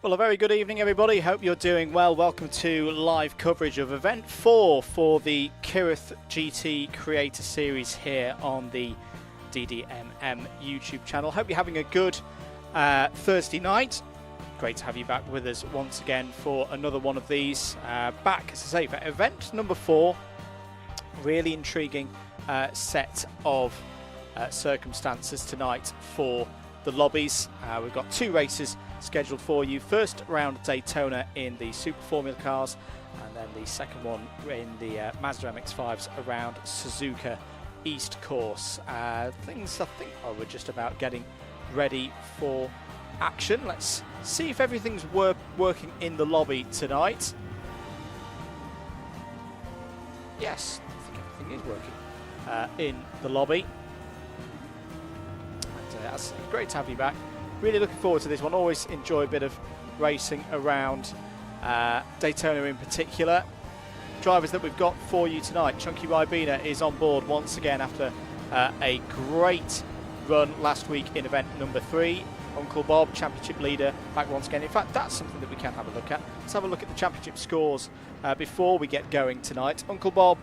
Well, a very good evening, everybody. Hope you're doing well. Welcome to live coverage of Event 4 for the Kireth GT Creator Series here on the DDMM YouTube channel. Hope you're having a good Thursday night. Great to have you back with us once again for another one of these. Back, as I say, for Event number 4. Really intriguing set of circumstances tonight for the lobbies. We've got 2 races scheduled for you. First round Daytona in the Super Formula cars, and then the second one in the Mazda MX-5s around Suzuka East Course. Things I think we're just about getting ready for action. Let's see if everything's working in the lobby tonight. Yes, I think everything is working in the lobby. And it's great to have you back. Really looking forward to this one. Always enjoy a bit of racing around Daytona in particular. Drivers that we've got for you tonight. Chunky Ribena is on board once again after a great run last week in event number 3. Uncle Bob, championship leader, back once again. In fact, that's something that we can have a look at. Let's have a look at the championship scores before we get going tonight. Uncle Bob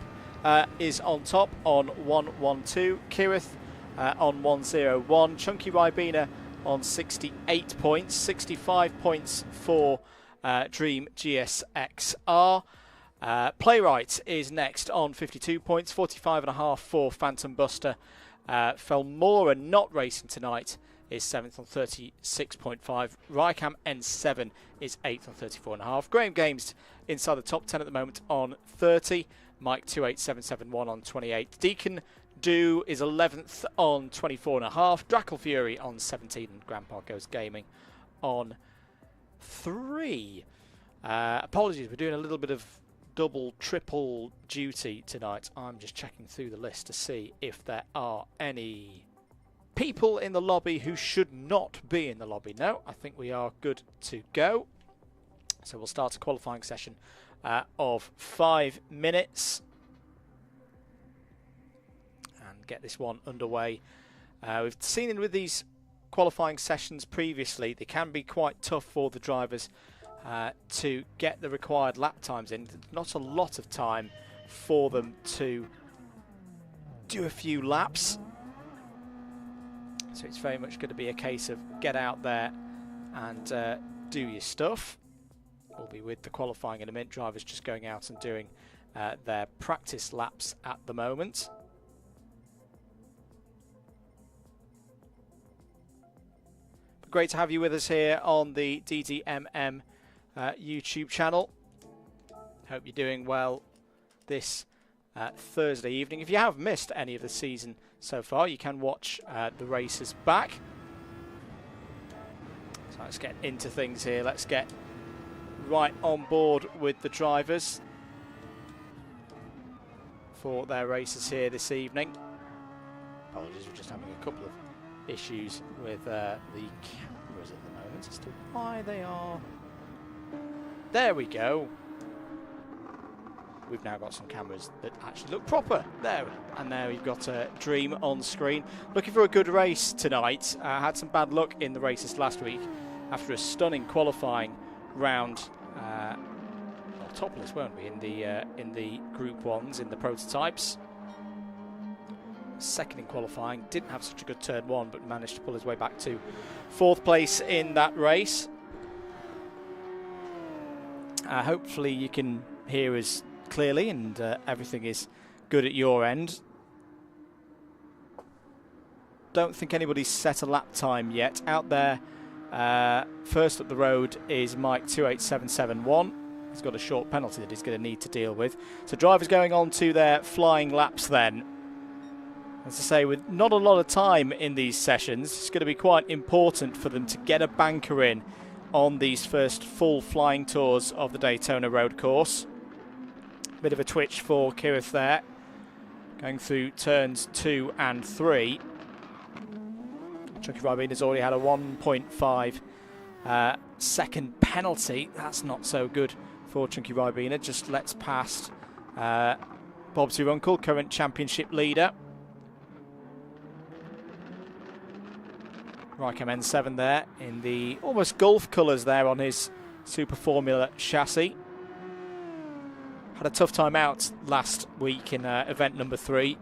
is on top on 112. Kireth on 101. Chunky Ribena on 68 points, 65 points for Dream GSXR. Playwright is next on 52 points, 45.5 for Phantom Buster. Felmora not racing tonight is 7th on 36.5. Rycam N7 is 8th on 34.5. Graham Games inside the top 10 at the moment on 30. Mike 28771 on 28. Deacon Do is 11th on 24.5. Drackle Fury on 17, and Grandpa Goes Gaming on 3. Apologies, we're doing a little bit of double, triple duty tonight. I'm just checking through the list to see if there are any people in the lobby who should not be in the lobby. No, I think we are good to go. So we'll start a qualifying session of 5 minutes. Get this one underway. We've seen it with these qualifying sessions previously. They can be quite tough for the drivers to get the required lap times in. Not a lot of time for them to do a few laps. So it's very much going to be a case of get out there and do your stuff. We'll be with the qualifying in a minute. Drivers just going out and doing their practice laps at the moment. Great to have you with us here on the DDMM YouTube channel. Hope you're doing well this Thursday evening. If you have missed any of the season so far, you can watch the races back. So let's get into things here. Let's get right on board with the drivers for their races here this evening. Apologies, we're just having a couple of issues with the cameras at the moment as to why they are. There we go. We've now got some cameras that actually look proper. There, and there we've got Dream on screen. Looking for a good race tonight. Had some bad luck in the races last week after a stunning qualifying round. Well, topless, weren't we, in the Group 1s, in the prototypes. Second in qualifying, didn't have such a good turn 1, but managed to pull his way back to 4th place in that race. Hopefully you can hear us clearly and everything is good at your end. Don't think anybody's set a lap time yet. Out there, first up the road is Mike 28771. He's got a short penalty that he's going to need to deal with. So drivers going on to their flying laps then. As I say, with not a lot of time in these sessions, it's going to be quite important for them to get a banker in on these first full flying tours of the Daytona road course. Bit of a twitch for Kireth there, going through turns 2 and 3. Chunky Ribena's already had a 1.5 second penalty. That's not so good for Chunky Ribena. Just lets past Bob's your uncle, current championship leader. Raikam N7 there in the almost Gulf colours there on his Super Formula chassis. Had a tough time out last week in event number 3.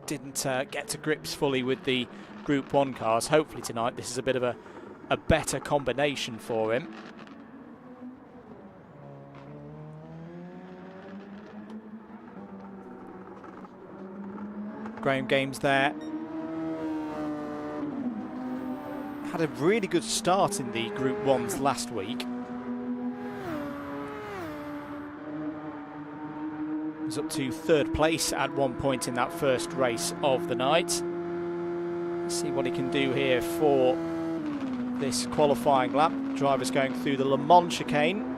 Didn't get to grips fully with the Group 1 cars. Hopefully tonight this is a bit of a better combination for him. Graham Games there. Had a really good start in the Group 1s last week. Was up to 3rd place at one point in that first race of the night. Let's see what he can do here for this qualifying lap. Drivers going through the Le Mans chicane.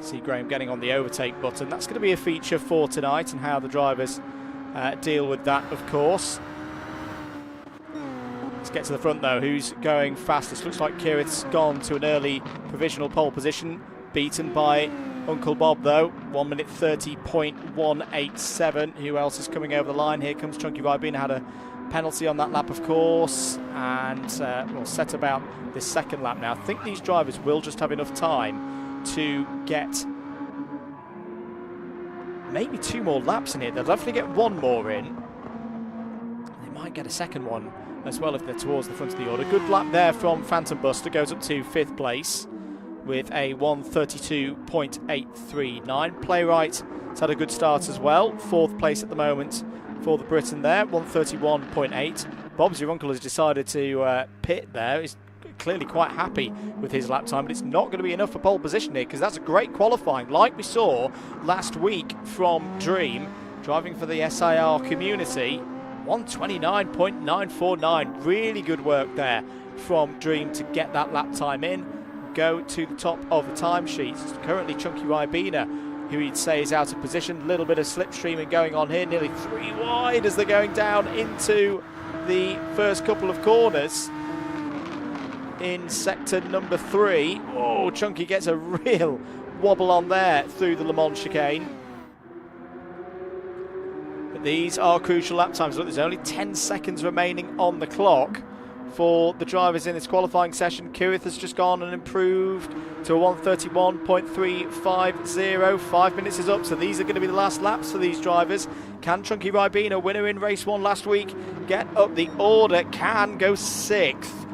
See Graham getting on the overtake button. That's going to be a feature for tonight, and how the drivers deal with that, of course. Let's get to the front though. Who's going fastest? Looks like Kireth's gone to an early provisional pole position, beaten by Uncle Bob though. 1 minute 30.187. Who else is coming over the line? Here comes Chunky Ribena. Had a penalty on that lap, of course, and we'll set about this second lap now. I think these drivers will just have enough time to get maybe 2 more laps in here. They'll definitely get 1 more in. They might get a second one as well if they're towards the front of the order. Good lap there from Phantom Buster, goes up to 5th place with a 1:32.839. Playwright has had a good start as well. 4th place at the moment for the Briton there, 1:31.8. Bob's your uncle has decided to pit there. He's clearly quite happy with his lap time, but it's not going to be enough for pole position here, because that's a great qualifying, like we saw last week from Dream, driving for the SIR community. 1:29.949. Really good work there from Dream to get that lap time in. Go to the top of the timesheet. It's currently Chunky Ribena, who he'd say is out of position. A little bit of slipstreaming going on here, nearly 3 wide as they're going down into the first couple of corners in sector number 3. Oh, Chunky gets a real wobble on there through the Le Mans chicane. But these are crucial lap times. Look, there's only 10 seconds remaining on the clock for the drivers in this qualifying session. Kireth has just gone and improved to a 1:31.350. 5 minutes is up, so these are going to be the last laps for these drivers. Can Chunky Ribena, winner in race 1 last week, get up the order? Can go 6th.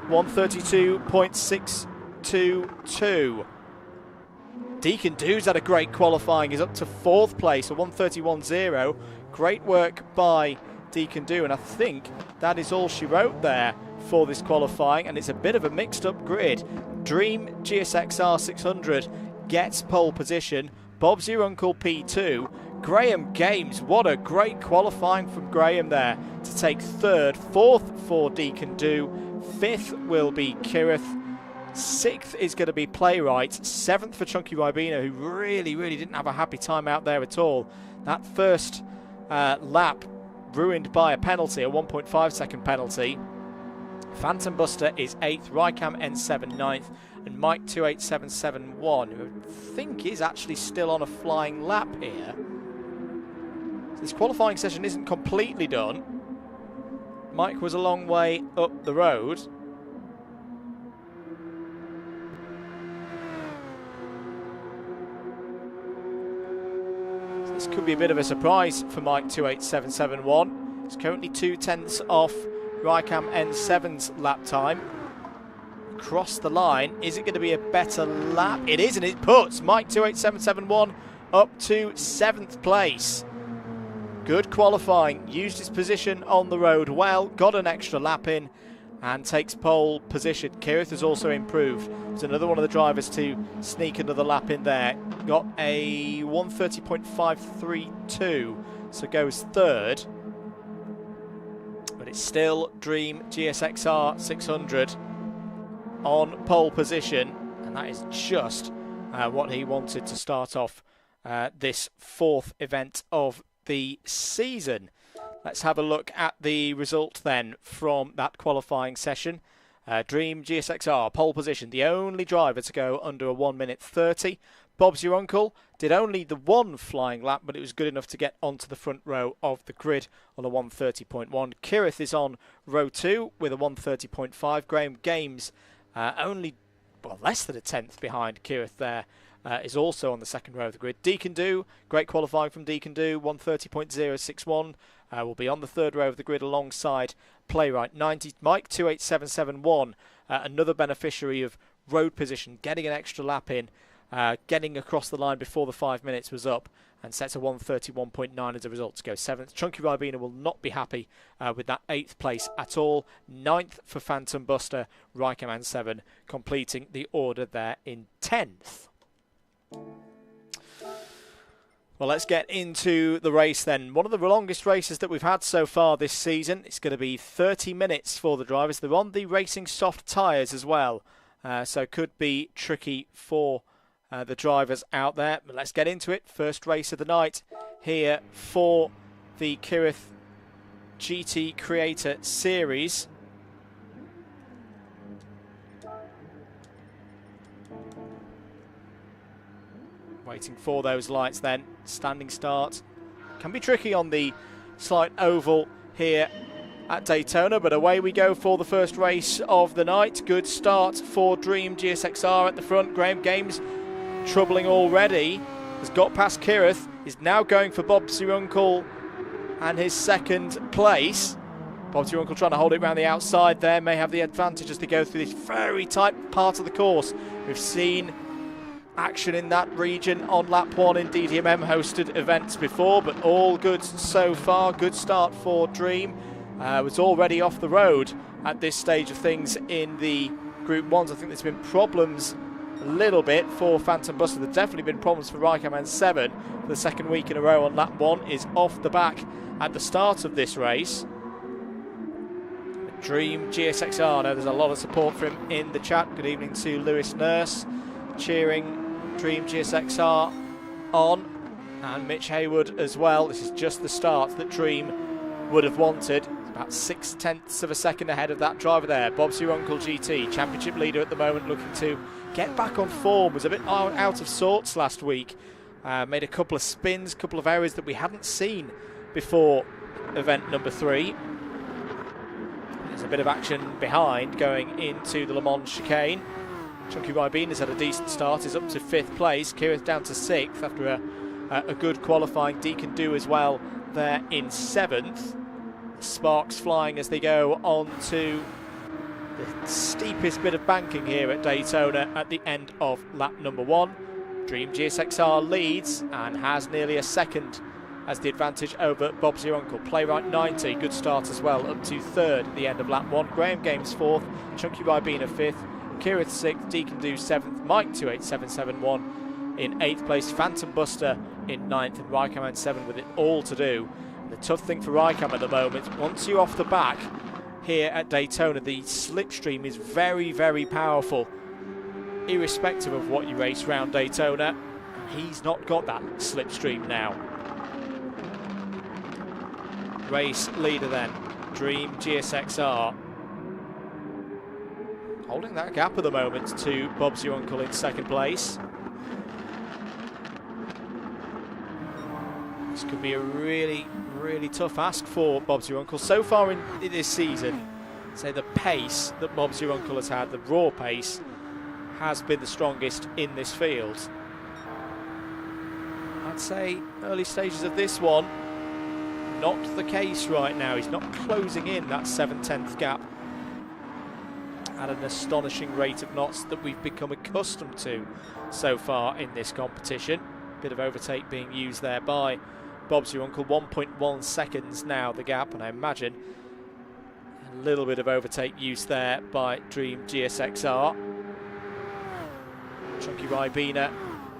1:32.622. Deacon Doo's had a great qualifying. He's up to 4th place, a 1:31.0. Great work by Deacon Doo, and I think that is all she wrote there for this qualifying, and it's a bit of a mixed up grid. Dream GSXR 600 gets pole position. Bob's your uncle P2. Graham Games, what a great qualifying from Graham there to take 3rd. 4th for Deacon Doo. 5th will be Kireth. 6th is going to be Playwright. 7th for Chunky Ribena, who really didn't have a happy time out there at all. That first lap ruined by a penalty, a 1.5 second penalty. Phantom Buster is 8th, Raikam N7 9th, and Mike 28771, who I think is actually still on a flying lap here. So this qualifying session isn't completely done. Mike was a long way up the road. So this could be a bit of a surprise for Mike 28771. It's currently 2/10 off Raikam N7's lap time. Across the line, is it going to be a better lap? It is, and it puts Mike 28771 up to 7th place. Good qualifying, used his position on the road well, got an extra lap in, and takes pole position. Kireth has also improved. There's another one of the drivers to sneak another lap in there. Got a 1:30.532, so goes 3rd. But it's still Dream GSXR 600 on pole position, and that is just what he wanted to start off this 4th event of the season. Let's have a look at the result then from that qualifying session. Dream GSXR pole position, the only driver to go under a 1:30. Bob's Your Uncle did only the one flying lap, but it was good enough to get onto the front row of the grid on a 1:30.1. Kireth is on row 2 with a 1:30.5. Graham Games only less than a tenth behind Kireth there. Is also on the second row of the grid. Deacon Do, great qualifying from Deacon Do, 1:30.061. Will be on the third row of the grid alongside Playwright 90. Mike 28771, another beneficiary of road position, getting an extra lap in, getting across the line before the 5 minutes was up, and sets a 1:31.9 as a result to go 7th. Chunky Ribena will not be happy with that 8th place at all. 9th for Phantom Buster, Rykerman 7 completing the order there in 10th. Well, let's get into the race then. One of the longest races that we've had so far this season. It's going to be 30 minutes for the drivers. They're on the racing soft tyres as well, so could be tricky for the drivers out there. But let's get into it. First race of the night here for the Kireth GT Creator Series. Waiting for those lights then. Standing start. Can be tricky on the slight oval here at Daytona, but away we go for the first race of the night. Good start for Dream GSXR at the front. Graham Games troubling already. Has got past Kireth. Is now going for Bob's Your Uncle and his second place. Bob's Your Uncle trying to hold it around the outside there. May have the advantage as they go through this very tight part of the course. We've seen action in that region on lap 1 in DDMM hosted events before, but all good so far. Good start for Dream. Was already off the road at this stage of things in the Group 1s. I think there's been problems a little bit for Phantom Buster. There's definitely been problems for Rykerman 7 for the second week in a row on lap 1. Is off the back at the start of this race. Dream GSXR, now there's a lot of support for him in the chat. Good evening to Lewis Nurse, cheering Dream GSXR on, and Mitch Haywood as well. This is just the start that Dream would have wanted. About 6/10 of a second ahead of that driver there. Bob's Your Uncle GT, championship leader at the moment, looking to get back on form. Was a bit out of sorts last week. Made a couple of spins, couple of errors that we hadn't seen before event number 3. There's a bit of action behind going into the Le Mans chicane. Chunky Ribena has had a decent start, is up to 5th place. Kireth down to 6th after a good qualifying. Deacon Do as well there in 7th. Sparks flying as they go on to the steepest bit of banking here at Daytona at the end of lap number 1. Dream GSXR leads and has nearly a second as the advantage over Bob's Your Uncle. Playwright 90, good start as well, up to 3rd at the end of lap 1. Graham Games 4th, Chunky Ribena 5th. Kireth 6th, Deacon Do 7th, Mike 28771 in 8th place, Phantom Buster in 9th, and Rykerman 7 with it all to do. And the tough thing for Rykerman at the moment, once you're off the back here at Daytona, the slipstream is very, very powerful, irrespective of what you race around Daytona. He's not got that slipstream now. Race leader then, Dream GSXR. Holding that gap at the moment to Bob's Your Uncle in 2nd place. This could be a really, really tough ask for Bob's Your Uncle. So far in this season, say the pace that Bob's Your Uncle has had, the raw pace, has been the strongest in this field. I'd say early stages of this one, not the case right now. He's not closing in that 7/10 gap at an astonishing rate of knots that we've become accustomed to so far in this competition. Bit of overtake being used there by Bob's Your Uncle. 1.1 seconds now the gap, and I imagine a little bit of overtake used there by Dream GSXR. Chunky Ribena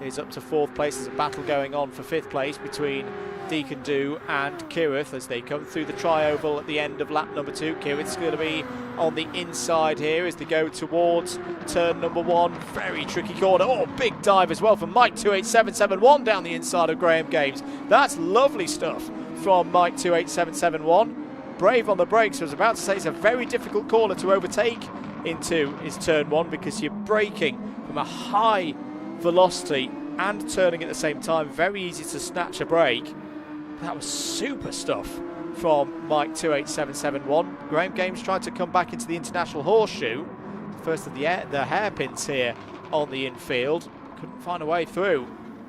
is up to 4th place. There's a battle going on for 5th place between Deacon Do and Kireth as they come through the tri-oval at the end of lap number 2. Kireth's going to be on the inside here as they go towards turn number 1. Very tricky corner. Oh, big dive as well from Mike 28771 down the inside of Graham Games. That's lovely stuff from Mike 28771. Brave on the brakes. I was about to say it's a very difficult corner to overtake into is turn 1 because you're braking from a high velocity and turning at the same time. Very easy to snatch a break. That was super stuff from Mike 28771. Graham Games tried to come back into the international horseshoe. First of the hairpins here on the infield. Couldn't find a way through.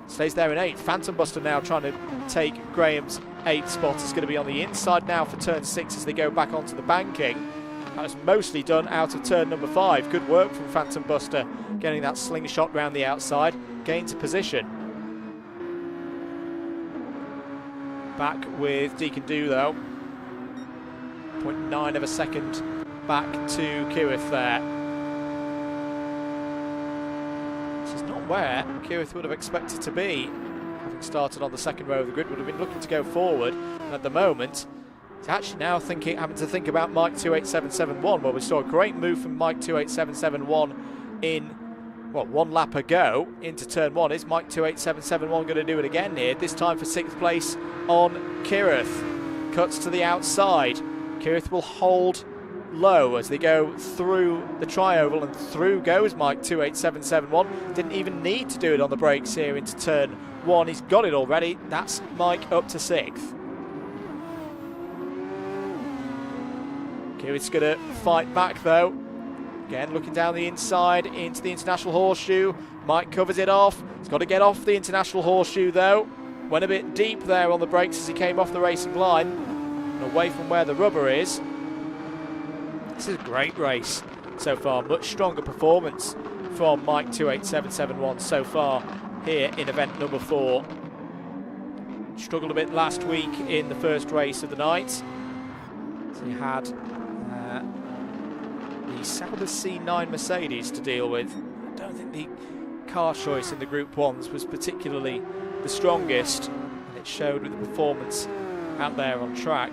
Stays there in 8th. Phantom Buster now trying to take Graham's 8th spot. Is going to be on the inside now for turn 6 as they go back onto the banking. That was mostly done out of turn number 5. Good work from Phantom Buster, getting that slingshot round the outside. Gains position. Back with Deacon Do though. 0.9 of a second back to Kireth there. This is not where Kireth would have expected to be. Having started on the second row of the grid, would have been looking to go forward. And at the moment, he's actually now having to think about Mike 28771. Well, we saw a great move from Mike 28771 in, well, 1 lap ago into turn 1. Is Mike 28771 going to do it again here? This time for 6th place on Kireth. Cuts to the outside. Kireth will hold low as they go through the tri-oval, and through goes Mike 28771. Didn't even need to do it on the brakes here into turn 1. He's got it already. That's Mike up to 6th. Kireth's going to fight back though. Again, looking down the inside into the international horseshoe. Mike covers it off. He's got to get off the international horseshoe though. Went a bit deep there on the brakes as he came off the racing line and away from where the rubber is. This is a great race so far. Much stronger performance from Mike 28771 so far here in event number 4. Struggled a bit last week in the first race of the night. So he had the Sauber C9 Mercedes to deal with. I don't think the car choice in the Group 1s was particularly the strongest, and it showed with the performance out there on track.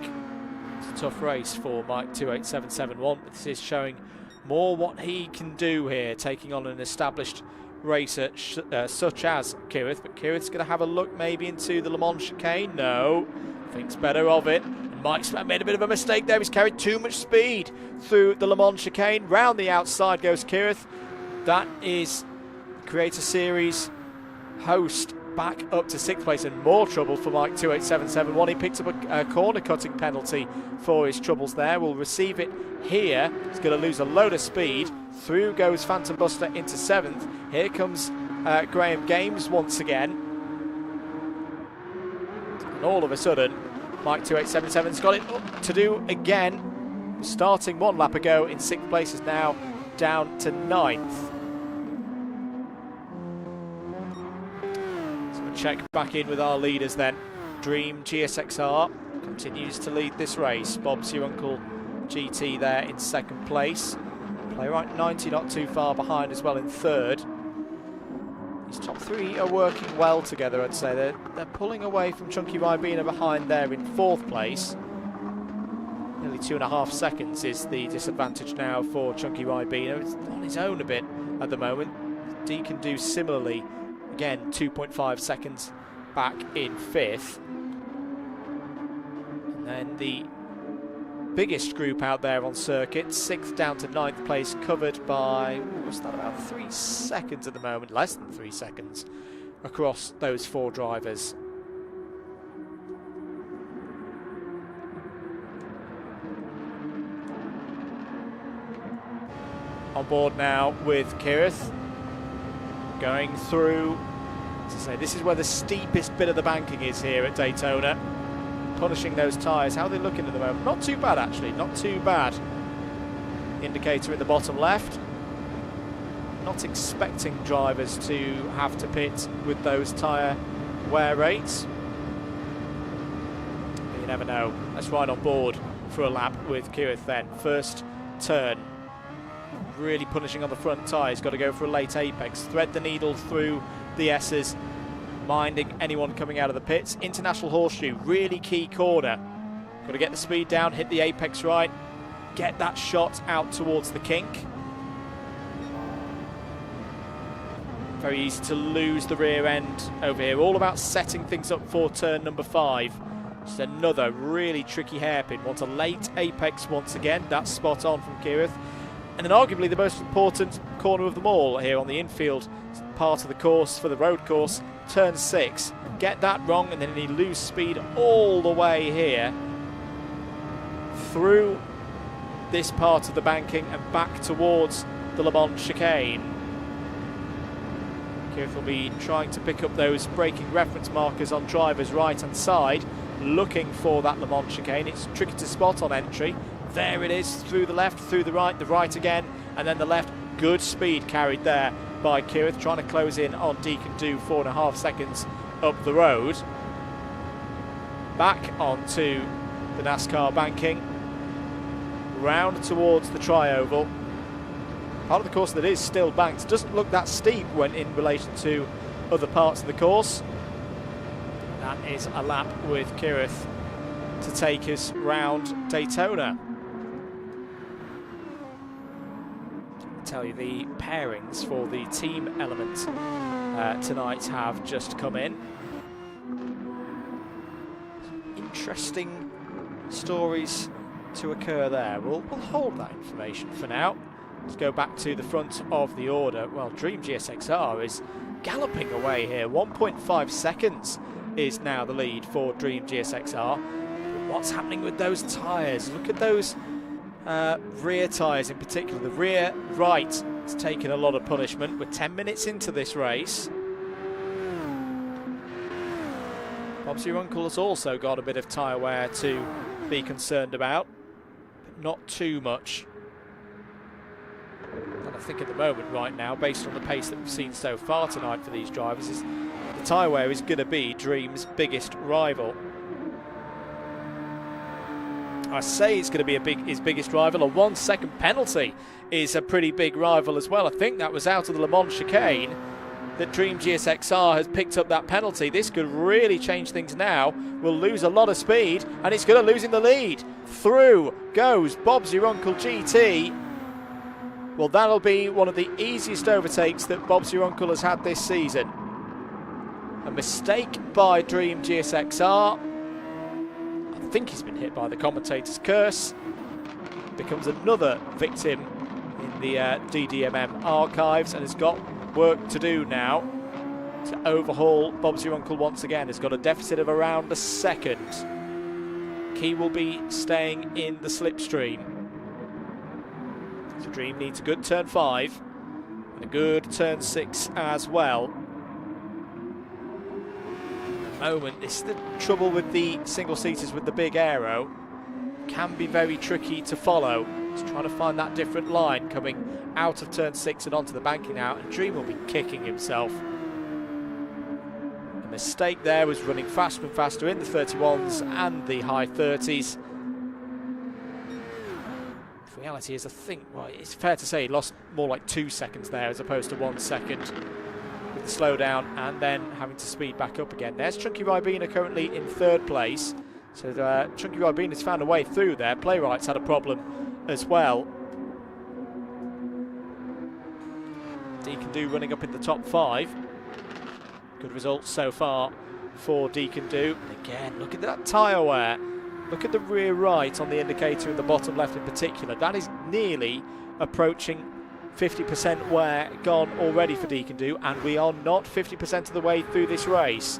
It's a tough race for Mike 28771, but this is showing more what he can do here, taking on an established racer such as Kireth. But Kireth's going to have a look maybe into the Le Mans chicane. No, thinks better of it. And Mike's made a bit of a mistake there. He's carried too much speed through the Le Mans chicane. Round the outside goes Kireth. That is Creator Series host back up to 6th place, and more trouble for Mike 28771. He picked up a corner cutting penalty for his troubles there. Will receive it here. He's going to lose a load of speed. Through goes Phantom Buster into 7th. Here comes Graham Games once again. And all of a sudden, Mike 2877's got it up to do again. Starting 1 lap ago in 6th place is now down to 9th. Check back in with our leaders then. Dream GSXR continues to lead this race. Bob's Your Uncle GT there in 2nd place. Playwright 90 not too far behind as well in 3rd. These top 3 are working well together, I'd say. They're pulling away from Chunky Ribena behind there in 4th place. Nearly 2.5 seconds is the disadvantage now for Chunky Ribena. It's on his own a bit at the moment. D can do similarly. Again, 2.5 seconds back in 5th. And then the biggest group out there on circuit, 6th down to 9th place, covered by, what's that, about 3 seconds at the moment, less than 3 seconds across those 4 drivers. On board now with Kireth. Going through, as I say, this is where the steepest bit of the banking is here at Daytona. Punishing those tyres. How are they looking at the moment? Not too bad, actually. Not too bad. Indicator in the bottom left. Not expecting drivers to have to pit with those tyre wear rates. But you never know. Let's ride on board for a lap with Kireth then. First turn. Really punishing on the front tyres. Got to go for a late apex. Thread the needle through the S's, minding anyone coming out of the pits. International horseshoe, really key corner. Got to get the speed down, hit the apex right, get that shot out towards the kink. Very easy to lose the rear end over here. All about setting things up for turn number 5. Just another really tricky hairpin. Want a late apex once again. That's spot on from Kireth. And then arguably the most important corner of them all here on the infield part of the course for the road course, turn 6. Get that wrong and then you lose speed all the way here through this part of the banking and back towards the Le Mans chicane. Kireth will be trying to pick up those braking reference markers on driver's right hand side, looking for that Le Mans chicane. It's tricky to spot on entry. There it is, through the left, through the right again, and then the left. Good speed carried there by Kireth, trying to close in on Deacon Do, 4.5 seconds up the road. Back onto the NASCAR banking, round towards the tri-oval. Part of the course that is still banked. Doesn't look that steep when in relation to other parts of the course. That is a lap with Kireth to take us round Daytona. Tell you the pairings for the team element tonight have just come in. Interesting stories to occur there. We'll hold that information for now. Let's go back to the front of the order. Well, Dream GSXR is galloping away here. 1.5 seconds is now the lead for Dream GSXR. But what's happening with those tyres? Look at those rear tyres in particular. The rear right has taken a lot of punishment. We're 10 minutes into this race. Bob's your uncle has also got a bit of tyre wear to be concerned about, but not too much. And I think at the moment right now, based on the pace that we've seen so far tonight for these drivers, is the tyre wear is going to be Dream's biggest rival. I say it's going to be his biggest rival. A 1 second penalty is a pretty big rival as well. I think that was out of the Le Mans chicane that Dream GSXR has picked up that penalty. This could really change things now. We'll lose a lot of speed and it's going to lose in the lead. Through goes Bob's Your Uncle GT. Well, that'll be one of the easiest overtakes that Bob's Your Uncle has had this season. A mistake by Dream GSXR. I think he's been hit by the commentator's curse. Becomes another victim in the DDMM archives and has got work to do now to overhaul Bob's Your Uncle once again. Has got a deficit of around a second. Key will be staying in the slipstream. So Dream needs a good turn 5 and a good turn 6 as well. Moment, this is the trouble with the single seaters with the big aero. Can be very tricky to follow. Just trying to find that different line coming out of turn 6 and onto the banking now, and Dream will be kicking himself. The mistake there was running faster and faster in the 31s and the high 30s. The reality is, I think, well, it's fair to say he lost more like 2 seconds there as opposed to 1 second. With the slowdown and then having to speed back up again. There's Chunky Ribena currently in 3rd place. So Chunky Ribena's found a way through there. Playwright's had a problem as well. Deacon Do running up in the top 5. Good results so far for Deacon Do. And again, look at that tyre wear. Look at the rear right on the indicator in the bottom left in particular. That is nearly approaching 50% wear gone already for Deacon Do, and we are not 50% of the way through this race.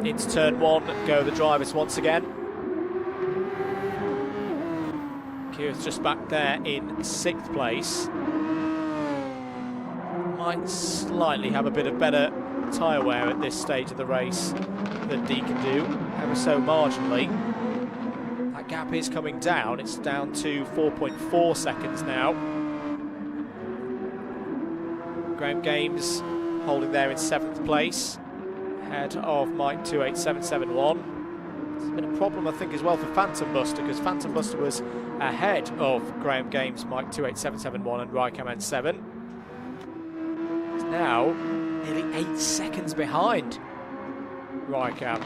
Into turn 1 go the drivers once again. Kireth's just back there in 6th place. Might slightly have a bit of better tyre wear at this stage of the race than Deacon Do, ever so marginally. That gap is coming down. It's down to 4.4 seconds now. Graham Games holding there in 7th place, ahead of Mike 28771. It's been a problem, I think, as well for Phantom Buster, because Phantom Buster was ahead of Graham Games, Mike 28771 and Rycam N7. It's now nearly 8 seconds behind Rycam.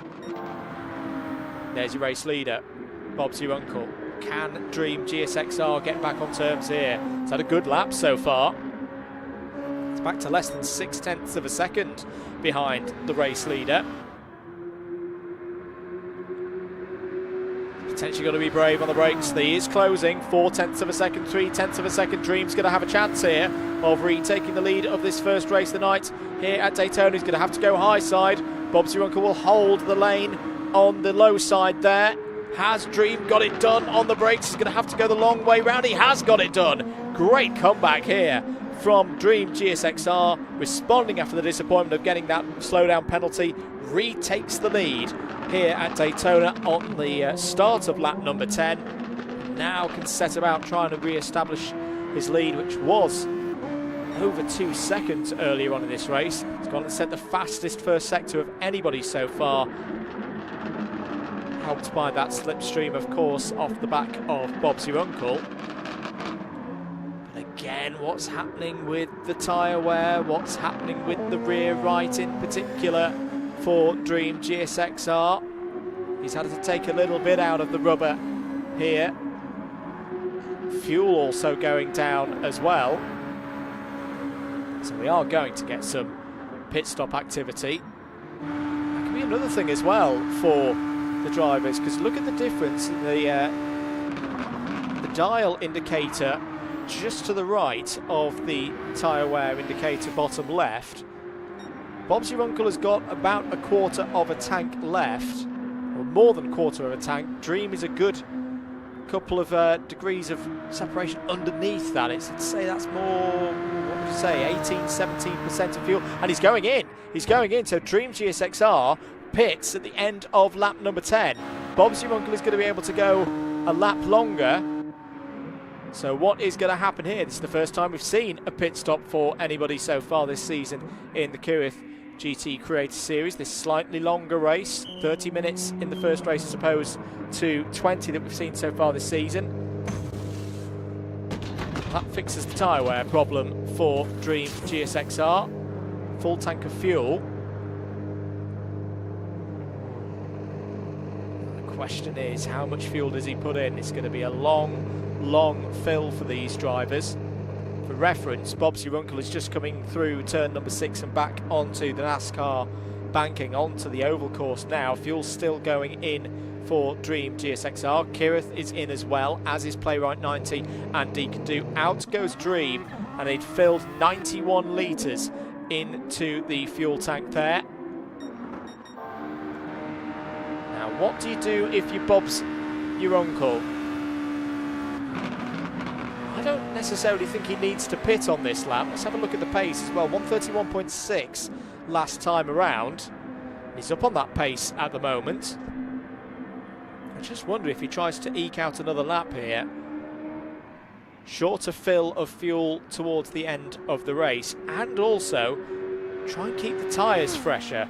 There's your race leader, Bob's Your Uncle. Can Dream GSXR get back on terms here? It's had a good lap so far. It's back to less than 0.6 of a second behind the race leader. Potentially going to be brave on the brakes. He is closing. 0.4 of a second, 0.3 of a second. Dream's going to have a chance here of retaking the lead of this first race of the night here at Daytona. He's going to have to go high side. Bobsy Runkel will hold the lane on the low side there. Has Dream got it done on the brakes? He's going to have to go the long way round. He has got it done. Great comeback here from Dream GSXR, responding after the disappointment of getting that slowdown penalty. Retakes the lead here at Daytona on the start of lap number 10. Now can set about trying to re-establish his lead, which was over 2 seconds earlier on in this race. He's gone and set the fastest first sector of anybody so far, helped by that slipstream, of course, off the back of Bobsy Runkel. But again, what's happening with the tyre wear, what's happening with the rear right in particular for Dream GSXR. He's had to take a little bit out of the rubber here. Fuel also going down as well. So we are going to get some pit stop activity. That could be another thing as well for the drivers, because look at the difference in the dial indicator just to the right of the tyre wear indicator bottom left. Bobsy Runkel has got about 1/4 of a tank left, or more than 1/4 of a tank. Dream is a good couple of degrees of separation underneath that. I'd say that's more, what would you say, 18-17% of fuel, and he's going in. So Dream GSXR pits at the end of lap number 10. Bobsy Runkel is going to be able to go a lap longer. So what is going to happen here? This is the first time we've seen a pit stop for anybody so far this season in the Kireth GT Creator Series. This slightly longer race, 30 minutes in the first race as opposed to 20 that we've seen so far this season. That fixes the tyre wear problem for Dream GSXR. Full tank of fuel. The question is, how much fuel does he put in? It's going to be a long fill for these drivers. For reference, Bobsy Runkel is just coming through turn number 6 and back onto the NASCAR banking onto the oval course now. Fuel's still going in for Dream GSXR. Kireth is in as well, as is Playwright 90 and Deacon Do. Out goes Dream, and he'd filled 91 litres into the fuel tank there. Now, what do you do if you Bob's your uncle? I don't necessarily think he needs to pit on this lap. Let's have a look at the pace as well. 1:31.6 last time around. He's up on that pace at the moment. I just wonder if he tries to eke out another lap here. Shorter fill of fuel towards the end of the race, and also try and keep the tyres fresher.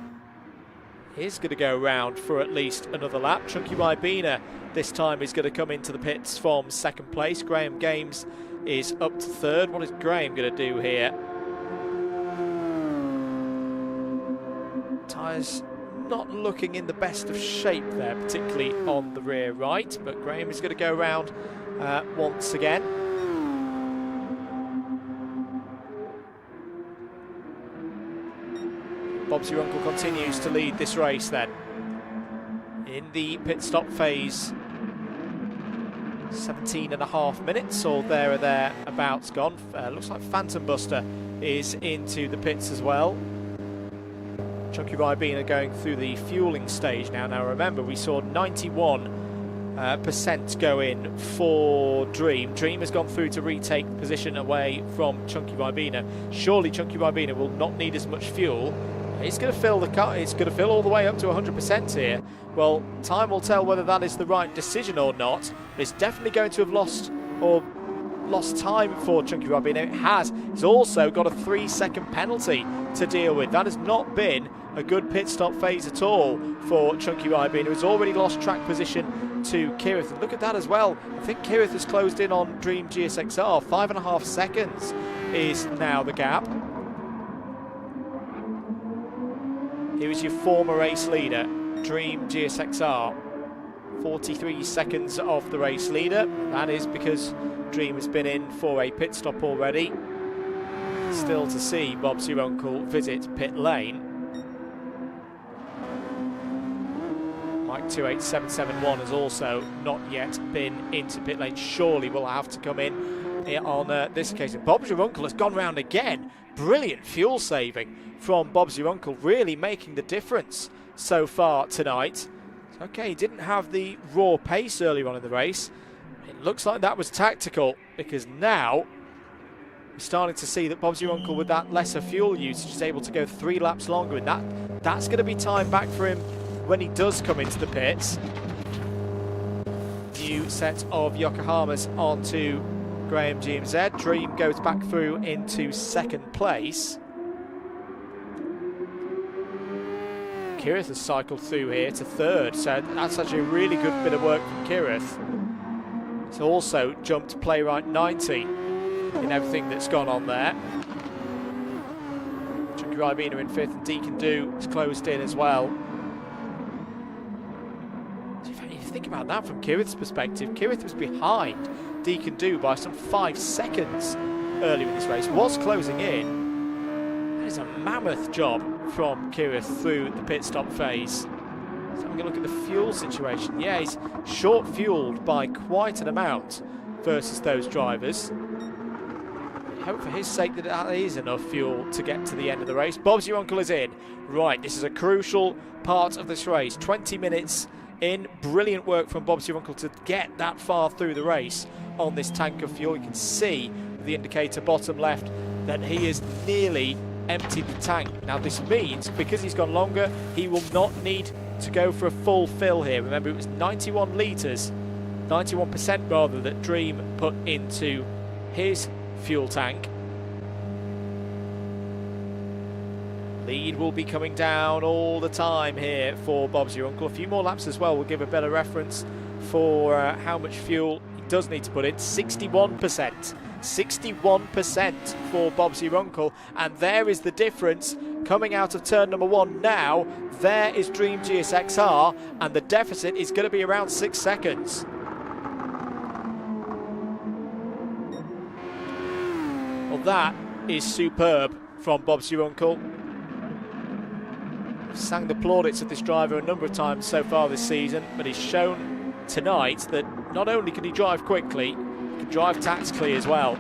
He's going to go round for at least another lap. Chunky Ribena this time is going to come into the pits from second place. Graham Games is up to third. What is Graham going to do here? Tyres not looking in the best of shape there, particularly on the rear right, but Graham is going to go round once again. Bobsy Runkel continues to lead this race then. In the pit stop phase, 17.5 minutes or there or thereabouts gone. Looks like Phantom Buster is into the pits as well. Chunky Ribena going through the fueling stage now. Now remember, we saw 91% go in for Dream. Dream has gone through to retake position away from Chunky Ribena. Surely Chunky Ribena will not need as much fuel. He's going to fill the car. It's going to fill all the way up to 100% here. Well, time will tell whether that is the right decision or not. It's definitely going to have lost time for Chunky Ribena. It has. He's also got a 3-second penalty to deal with. That has not been a good pit stop phase at all for Chunky Ribena, who's already lost track position to Kireth. And look at that as well. I think Kireth has closed in on Dream GSXR. 5.5 seconds is now the gap. Here is your former race leader, Dream GSXR. 43 seconds off the race leader. That is because Dream has been in for a pit stop already. Still to see Bobsy Runkel visit pit lane. Mike 28771 has also not yet been into pit lane. Surely will have to come in on this occasion. Bob's Your Uncle has gone round again. Brilliant fuel saving from Bob's Your Uncle, really making the difference so far tonight. Okay, he didn't have the raw pace earlier on in the race. It looks like that was tactical, because now we're starting to see that Bob's Your Uncle, with that lesser fuel usage, is able to go 3 laps longer, and that's going to be time back for him when he does come into the pits. New set of Yokohamas onto Graham GMZ. Dream goes back through into second place. Kireth has cycled through here to third, so that's actually a really good bit of work from Kireth. He's also jumped Playwright 90 in everything that's gone on there. Chunky Ribena in 5th, and Deacon Do is closed in as well. If you think about that from Kireth's perspective, Kireth was behind Deacon Do by some 5 seconds earlier in this race, was closing in. That is a mammoth job from Kireth through the pit stop phase. So having a look at the fuel situation. Yeah, he's short fueled by quite an amount versus those drivers. I hope for his sake that that is enough fuel to get to the end of the race. Bob's Your Uncle is in. Right, this is a crucial part of this race. 20 minutes in. Brilliant work from Bob's Your Uncle to get that far through the race on this tank of fuel. You can see with the indicator bottom left that he has nearly emptied the tank. Now this means, because he's gone longer, he will not need to go for a full fill here. Remember, it was 91 litres, 91% rather, that Dream put into his fuel tank. Lead will be coming down all the time here for Bob's Your Uncle. A few more laps as well will give a better reference for how much fuel he does need to put in. 61%. 61% for Bob's Your Uncle, and there is the difference coming out of turn number 1 now. There is Dream GSXR, and the deficit is going to be around 6 seconds. Well, that is superb from Bob's Your Uncle. I've sang the plaudits of this driver a number of times so far this season, but he's shown tonight that not only can he drive quickly, he can drive tactically as well.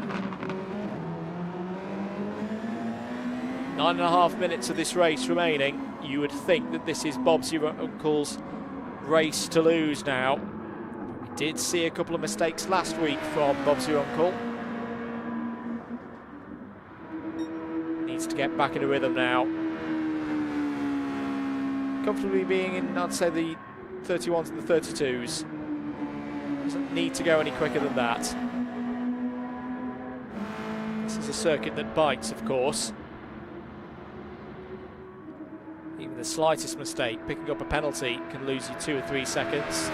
9.5 minutes of this race remaining. You would think that this is Bob's Your Uncle's race to lose now. We did see a couple of mistakes last week from Bob's Your Uncle. Needs to get back in a rhythm now. Comfortably being in, I'd say, the 31s and the 32s. Doesn't need to go any quicker than that. This is a circuit that bites, of course. Even the slightest mistake, picking up a penalty, can lose you 2 or 3 seconds.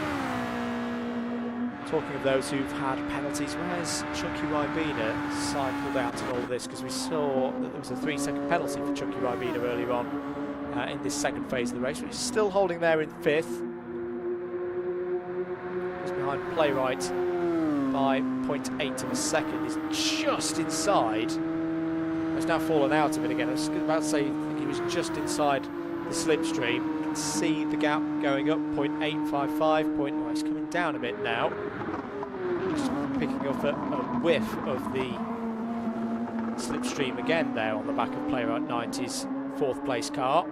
Talking of those who've had penalties, where's Chunky Ribena cycled out in all of this? Because we saw that there was a 3-second penalty for Chunky Ribena earlier on in this second phase of the race, which is still holding there in 5th. He's behind Playwright by 0.8 of a second. He's just inside. He's now fallen out of it again. I was about to say he was just inside the slipstream. You can see the gap going up, 0.855. Oh, he's coming down a bit now. Just picking up a whiff of the slipstream again there on the back of Playwright 90's 4th place car.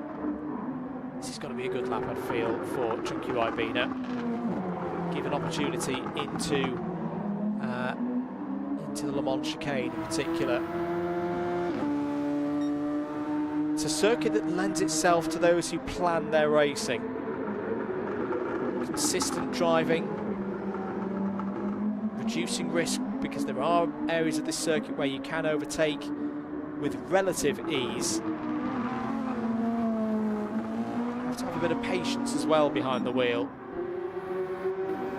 This is going to be a good lap, I'd feel, for Chunky Ribena. Give an opportunity into the Le Mans chicane in particular. It's a circuit that lends itself to those who plan their racing. Consistent driving, reducing risk, because there are areas of this circuit where you can overtake with relative ease. You have to have a bit of patience as well behind the wheel.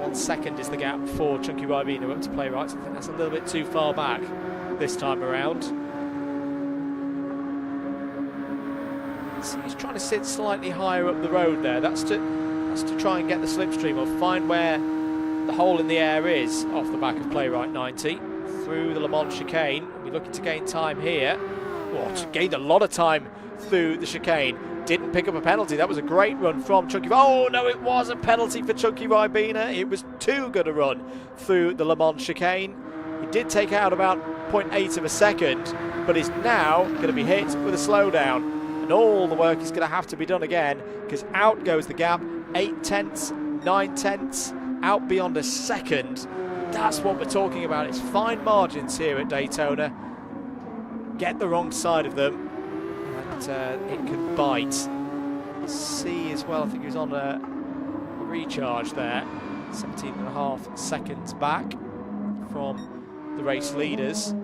1 second is the gap for Chunky Ribena up to Playwright. I think that's a little bit too far back this time around. So he's trying to sit slightly higher up the road there. That's to try and get the slipstream, or find where the hole in the air is off the back of Playwright 90 through the Le Mans chicane. We're looking to gain time here. Oh, to gain a lot of time through the chicane. Didn't pick up a penalty. That was a great run from Chunky. Oh no, it was a penalty for Chunky Ribena. It was too good a run through the Le Mans chicane. He did take out about 0.8 of a second, but is now going to be hit with a slowdown. And all the work is going to have to be done again, because out goes the gap. 8 tenths, 9 tenths, out beyond a second. That's what we're talking about. It's fine margins here at Daytona. Get the wrong side of them, and it can bite. C as well, I think he was on a recharge there. 17.5 seconds back from the race leaders.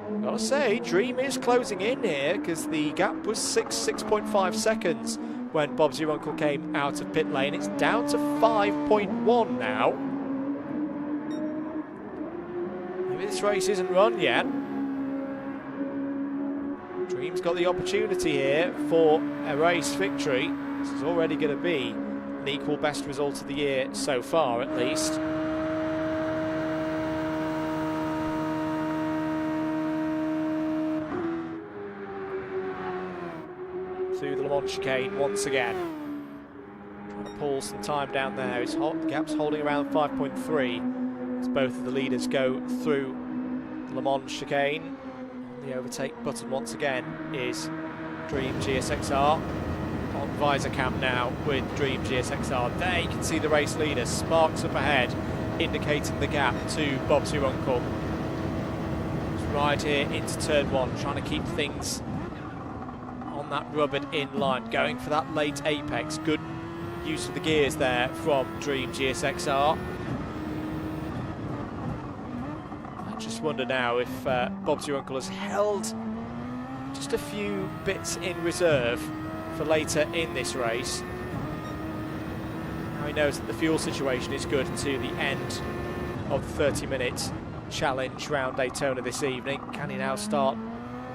I've got to say, Dream is closing in here, because the gap was 6.5 seconds when Bob's Your Uncle came out of pit lane. It's down to 5.1 now. Maybe this race isn't run yet. Dream's got the opportunity here for a race victory. This is already going to be an equal best result of the year so far, at least. Through the Le Mans chicane once again. Trying to pull some time down there. The gap's holding around 5.3 as both of the leaders go through the Le Mans chicane. The overtake button once again is Dream GSXR on visor cam now with Dream GSXR. There you can see the race leader, sparks up ahead, indicating the gap to Bob's Your Uncle. It's right here into turn 1, trying to keep things on that rubbered in line, going for that late apex. Good use of the gears there from Dream GSXR. Just wonder now if Bob's Your Uncle has held just a few bits in reserve for later in this race. Now he knows that the fuel situation is good to the end of the 30-minute challenge round Daytona this evening. Can he now start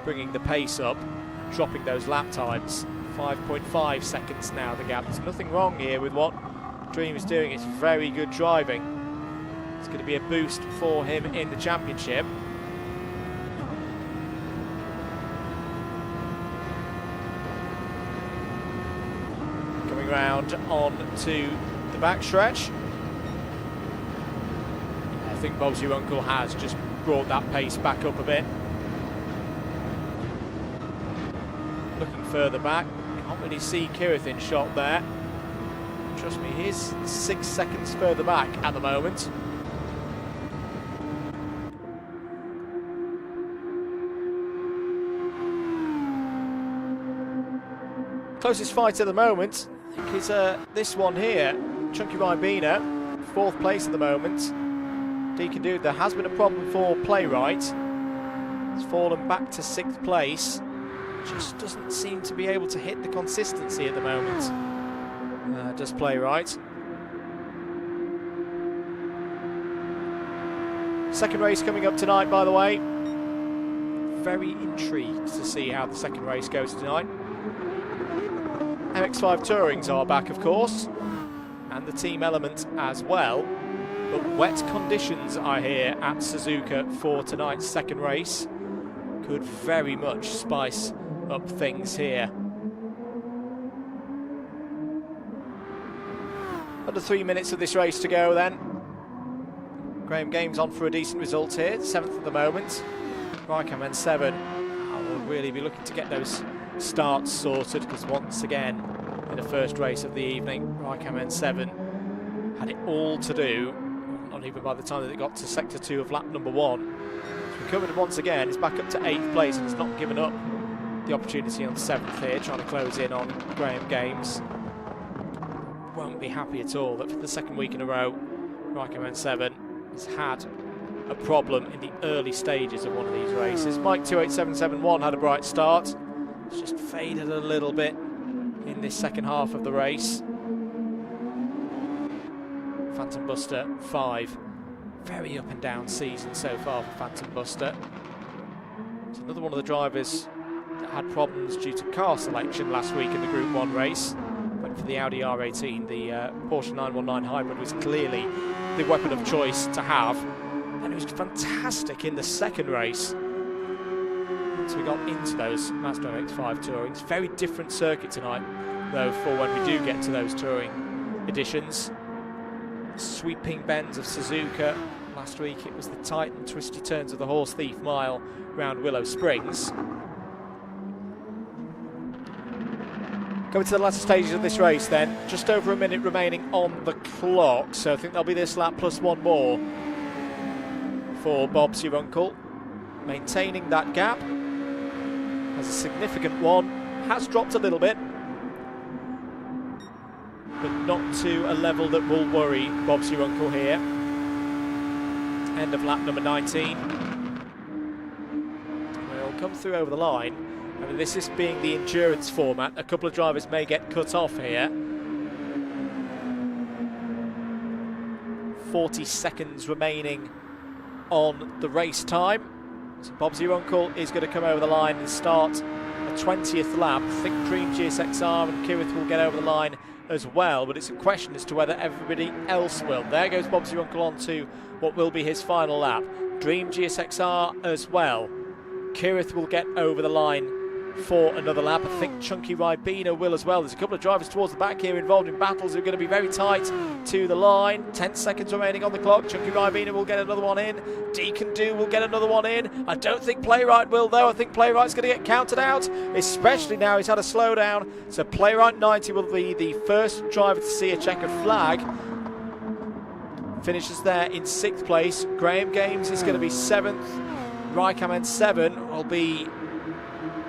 bringing the pace up, dropping those lap times? 5.5 seconds now the gap. There's nothing wrong here with what Dream is doing. It's very good driving. It's going to be a boost for him in the championship. Coming round on to the backstretch. I think Bob's Your Uncle has just brought that pace back up a bit. Looking further back, can't really see Kireth in shot there. Trust me, he's 6 seconds further back at the moment. Closest fight at the moment, I think, is this one here. Chunky Ribena, 4th place at the moment. Deacon Dude, there has been a problem for Playwright. It's fallen back to 6th place. Just doesn't seem to be able to hit the consistency at the moment. Does Playwright. Second race coming up tonight, by the way. Very intrigued to see how the second race goes tonight. MX-5 Tourings are back, of course, and the team element as well. But wet conditions are here at Suzuka for tonight's second race. Could very much spice up things here. Under 3 minutes of this race to go then. Graham Games on for a decent result here, 7th at the moment. Raikkonen 7. Will really be looking to get those starts sorted, because once again in the first race of the evening, Raikkonen 7 had it all to do, not even by the time that they got to sector 2 of lap number 1. He's recovered once again, he's back up to 8th place and has not given up the opportunity on 7th here, trying to close in on Graham Games. Won't be happy at all that for the second week in a row, Raikkonen 7 has had a problem in the early stages of one of these races. Mike 28771 had a bright start. It's just faded a little bit in this second half of the race. Phantom Buster 5. Very up and down season so far for Phantom Buster. It's another one of the drivers that had problems due to car selection last week in the Group 1 race. Went for the Audi R18. The Porsche 919 Hybrid was clearly the weapon of choice to have. And it was fantastic in the second race. since we got into those Mazda MX-5 Tourings. Very different circuit tonight, though, for when we do get to those touring editions. Sweeping bends of Suzuka. Last week it was the tight and twisty turns of the Horse Thief Mile round Willow Springs. Coming to the latter stages of this race then, just over a minute remaining on the clock, so I think there'll be this lap plus one more for Bob's your uncle. Maintaining that gap, has a significant one, has dropped a little bit, but not to a level that will worry Bob's your uncle here. End of lap number 19. We'll come through over the line. I mean, this is being the endurance format. A couple of drivers may get cut off here. 40 seconds remaining on the race time. So Bob's your uncle is going to come over the line and start a 20th lap. I think Dream GSXR and Kireth will get over the line as well, but it's a question as to whether everybody else will. There goes Bob's your uncle on to what will be his final lap. Dream GSXR as well. Kireth will get over the line for another lap. I think Chunky Ribena will as well. There's a couple of drivers towards the back here involved in battles who are going to be very tight to the line. 10 seconds remaining on the clock. Chunky Ribena will get another one in. Deacon Do will get another one in. I don't think Playwright will, though. I think Playwright's going to get counted out, especially now he's had a slowdown. So Playwright 90 will be the first driver to see a checkered flag. Finishes there in 6th place. Graham Games is going to be 7th. Raikkonen 7 will be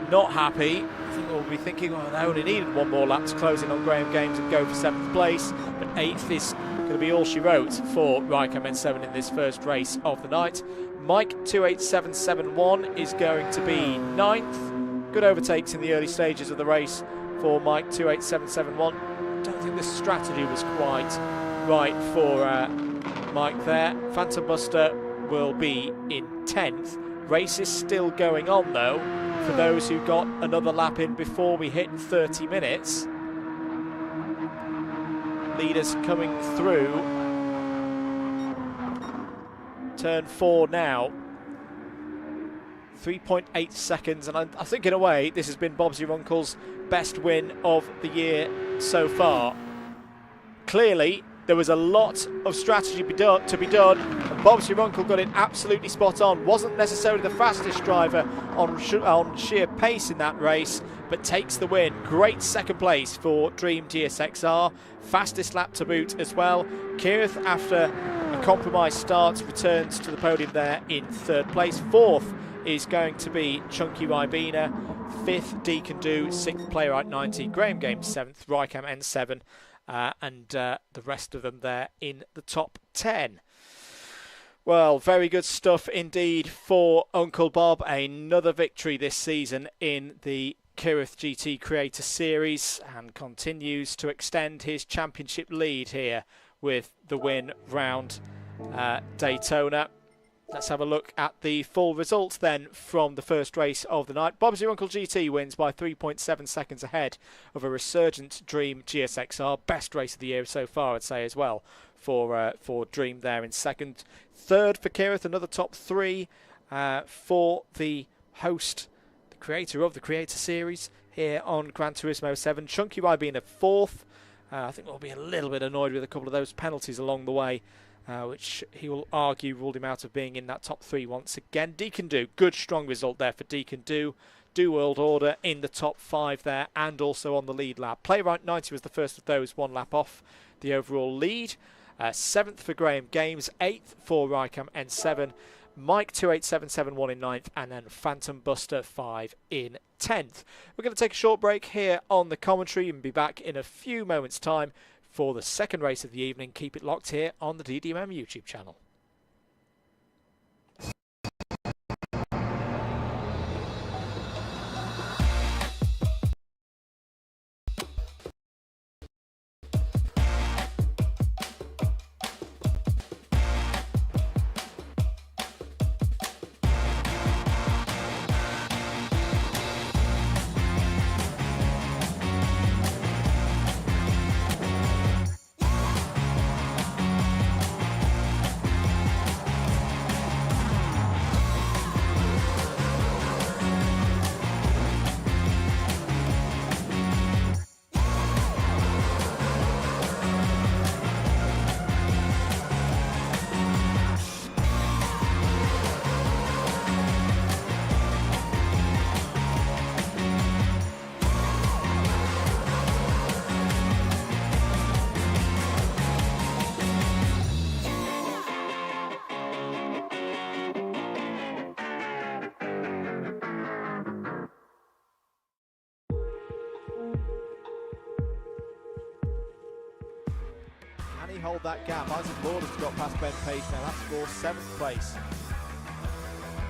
not happy. I think we'll be thinking, well, they only needed one more lap to close in on Graham Games and go for 7th place. But 8th is going to be all she wrote for Raikkonen 7 in this first race of the night. Mike 28771 is going to be 9th. Good overtakes in the early stages of the race for Mike 28771. Don't think the strategy was quite right for Mike there. Phantom Buster will be in 10th. Race is still going on, though, for those who got another lap in before we hit 30 minutes. Leaders coming through. Turn 4 now. 3.8 seconds, and I think in a way this has been Bob's your uncle's best win of the year so far. Clearly, there was a lot of strategy to be done, and Bob's your uncle got it absolutely spot on. Wasn't necessarily the fastest driver on sheer pace in that race, but takes the win. Great second place for Dream GSXR. Fastest lap to boot as well. Kireth, after a compromised start, returns to the podium there in 3rd place. 4th is going to be Chunky Ribena. 5th, Deacon Do. 6th, Playwright 90. Graham Games 7th. Rycam N7. And the rest of them there in the top 10. Well, very good stuff indeed for Uncle Bob. Another victory this season in the Kireth GT Creator Series, and continues to extend his championship lead here with the win round Daytona. Let's have a look at the full results then from the first race of the night. Bob's Your Uncle GT wins by 3.7 seconds ahead of a resurgent Dream GSXR. Best race of the year so far, I'd say, as well, for Dream there in 2nd. 3rd for Kireth, another top 3 for the host, the creator of the Creator Series here on Gran Turismo 7. Chunky Ribena 4th. I think we'll be a little bit annoyed with a couple of those penalties along the way, which he will argue ruled him out of being in that top 3 once again. Deacon Do, good strong result there for Deacon Do. Do World Order in the top 5 there, and also on the lead lap. Playwright 90 was the first of those, 1 lap off the overall lead. 7th for Graham Games, 8th for Rycam N7, Mike 28771 in 9th, and then Phantom Buster 5 in 10th. We're going to take a short break here on the commentary and be back in a few moments' time for the second race of the evening. Keep it locked here on the DDMM YouTube channel. he hold that gap? Isaac Lord has got past Ben Page now. That's for 7th place.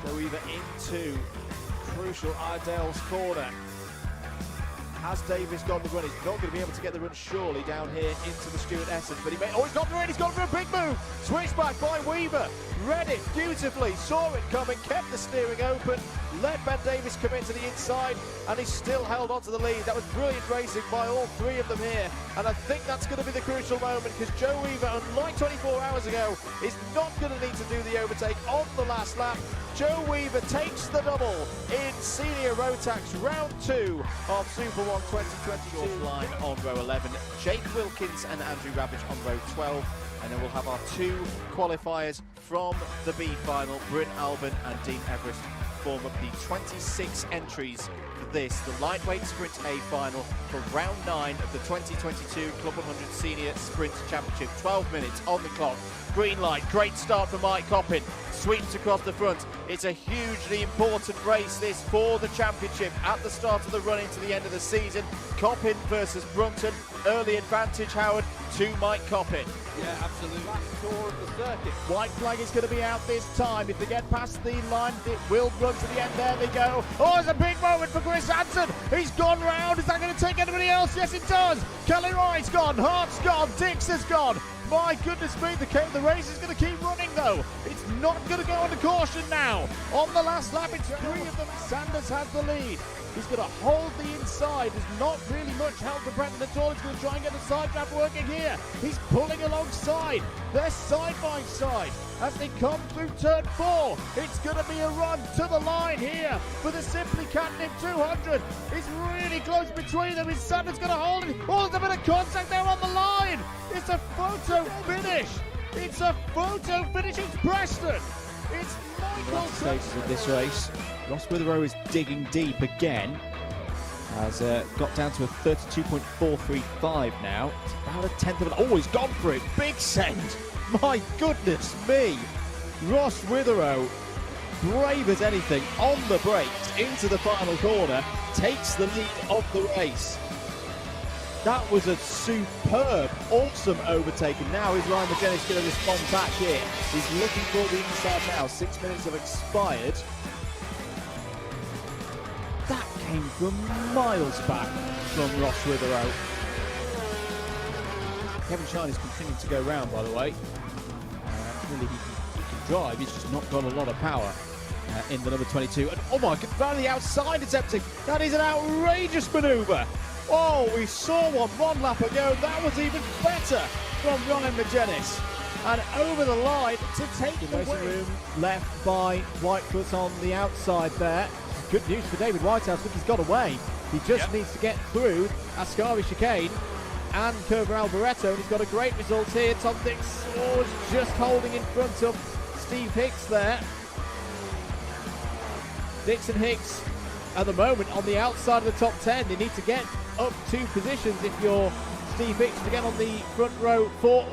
So either into crucial Iredale's corner. Has Davis got the run? He's not going to be able to get the run surely down here into the Stuart Essence, but he's got the run, he's gone for a big move. Switchback by Weaver, read it beautifully, saw it coming, kept the steering open, let Ben Davis come into the inside, and he still held on to the lead. That was brilliant racing by all three of them here, and I think that's going to be the crucial moment, because Joe Weaver, unlike 24 hours ago, is not going to need to do the overtake on the last lap. Joe Weaver takes the double in Senior Rotax Round 2 of Super 1 2022. Line on row 11, Jake Wilkins and Andrew Ravage on row 12, and then we'll have our 2 qualifiers from the B final. Bryn Albin and Dean Everest form up the 26 entries for this, the lightweight sprint A final for round 9 of the 2022 Club 100 Senior Sprint Championship. 12 minutes on the clock. Green light, great start for Mike Coppin, sweeps across the front. It's a hugely important race this for the championship at the start of the run into the end of the season. Coppin versus Brunton, early advantage, Howard, to Mike Coppin. Yeah, absolutely. Last tour of the circuit. White flag is going to be out this time. If they get past the line, it will run to the end. There they go. Oh, it's a big moment for Chris Hansen. He's gone round. Is that going to take anybody else? Yes, it does. Kelly Wright's gone. Hart's gone. Dix has gone. My goodness me, the race is going to keep running though. It's not going to go under caution now. On the last lap, it's 3 of them. Sanders has the lead. He's going to hold the inside. There's not really much help for Brendan at all. He's going to try and get the side draft working here. He's pulling alongside. They're side by side as they come through turn 4. It's going to be a run to the line here for the Simply Catnip 200. It's really close between them. Is Sanders going to hold it? Oh, there's a bit of contact there on the line. It's a photo finish. It's a photo finish. It's Preston. It's Michael stages of this race. Ross Witherow is digging deep again. Has got down to a 32.435 now. It's about a tenth of an. Oh, he's gone for it. Big send. My goodness me. Ross Witherow, brave as anything, on the brakes into the final corner, takes the lead of the race. That was a superb, awesome overtake, and now is Ryan McGinnis going to respond back here? He's looking for the inside now. 6 minutes have expired. That came from miles back from Ross Witherow. Kevin Shine is continuing to go round, by the way. Really, he can drive, he's just not got a lot of power in the number 22. And oh my god, round the outside attempting. That is an outrageous manoeuvre. Oh, we saw one lap ago. That was even better from Ryan McGinnis. And over the line to take the racing room left by Whitefoot on the outside there. Good news for David Whitehouse. I think he's got away. He just needs to get through Ascari chicane and Curva Alboreto, and he's got a great result here. Tom Dix just holding in front of Steve Hicks there. Dix and Hicks at the moment on the outside of the top 10. They need to get up 2 positions if you're Steve Hicks to get on the front row for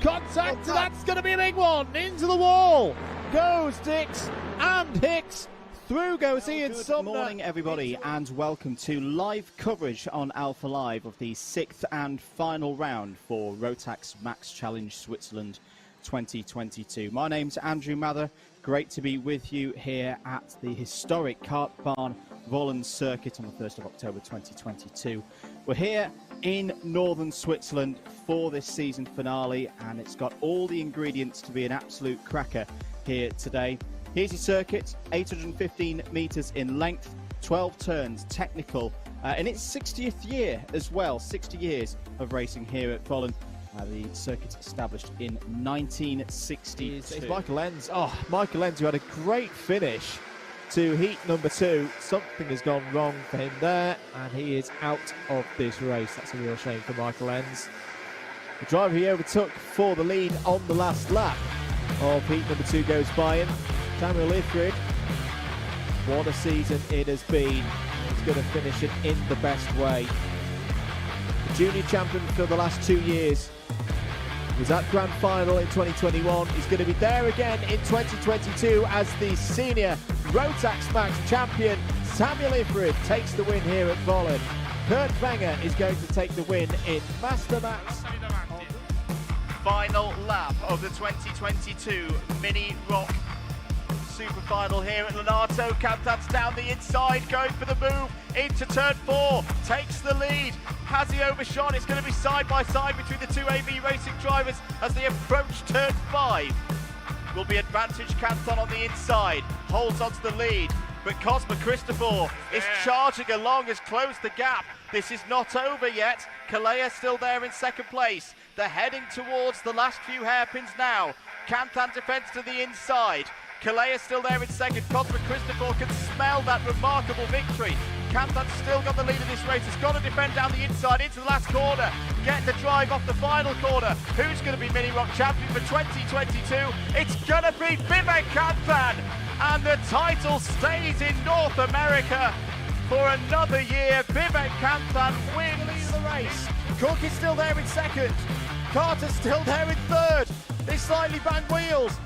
contact. That's going to be a big one. Into the wall goes Dix and Hicks. Through goes Ian Sumner. Good morning, everybody, and welcome to live coverage on Alpha Live of the 6th and final round for Rotax Max Challenge Switzerland 2022. My name's Andrew Mather. Great to be with you here at the historic Kart Barn Vollen Circuit on the 1st of October 2022. We're here in northern Switzerland for this season finale, and it's got all the ingredients to be an absolute cracker here today. Here's your circuit, 815 metres in length, 12 turns, technical, in its 60th year as well, 60 years of racing here at Vollen. The circuit established in 1962. It's Michael Lenz. Oh, Michael Lenz, who had a great finish to heat number 2. Something has gone wrong for him there, and he is out of this race. That's a real shame for Michael Lenz. The driver he overtook for the lead on the last lap of heat number 2 goes by him. Samuel Ifrid, what a season it has been. He's going to finish it in the best way. The junior champion for the last 2 years. He was at Grand Final in 2021. He's going to be there again in 2022 as the senior Rotax Max champion. Samuel Ifrid takes the win here at Vollen. Kurt Wenger is going to take the win in Master Max. final lap of the 2022 Mini Rock Super Final here at Lonato. Kireth's down the inside, going for the move into turn 4, takes the lead. Has he overshot? It's going to be side by side between the two AV Racing drivers as they approach turn 5. Will be advantage Kireth on the inside, holds onto the lead, but Cosma Christopher is charging along, has closed the gap. This is not over yet. Kalea still there in second place. They're heading towards the last few hairpins now. Kireth defends to the inside. Kalea still there in second. Cosma Christopher can smell that remarkable victory. Kireth's still got the lead of this race. He's got to defend down the inside into the last corner. Get the drive off the final corner. Who's going to be Mini Rock champion for 2022? It's going to be Vivek Kireth. And the title stays in North America for another year. Vivek Kireth wins the lead of the race. Cook is still there in second. Carter's still there in third. They slightly banged wheels.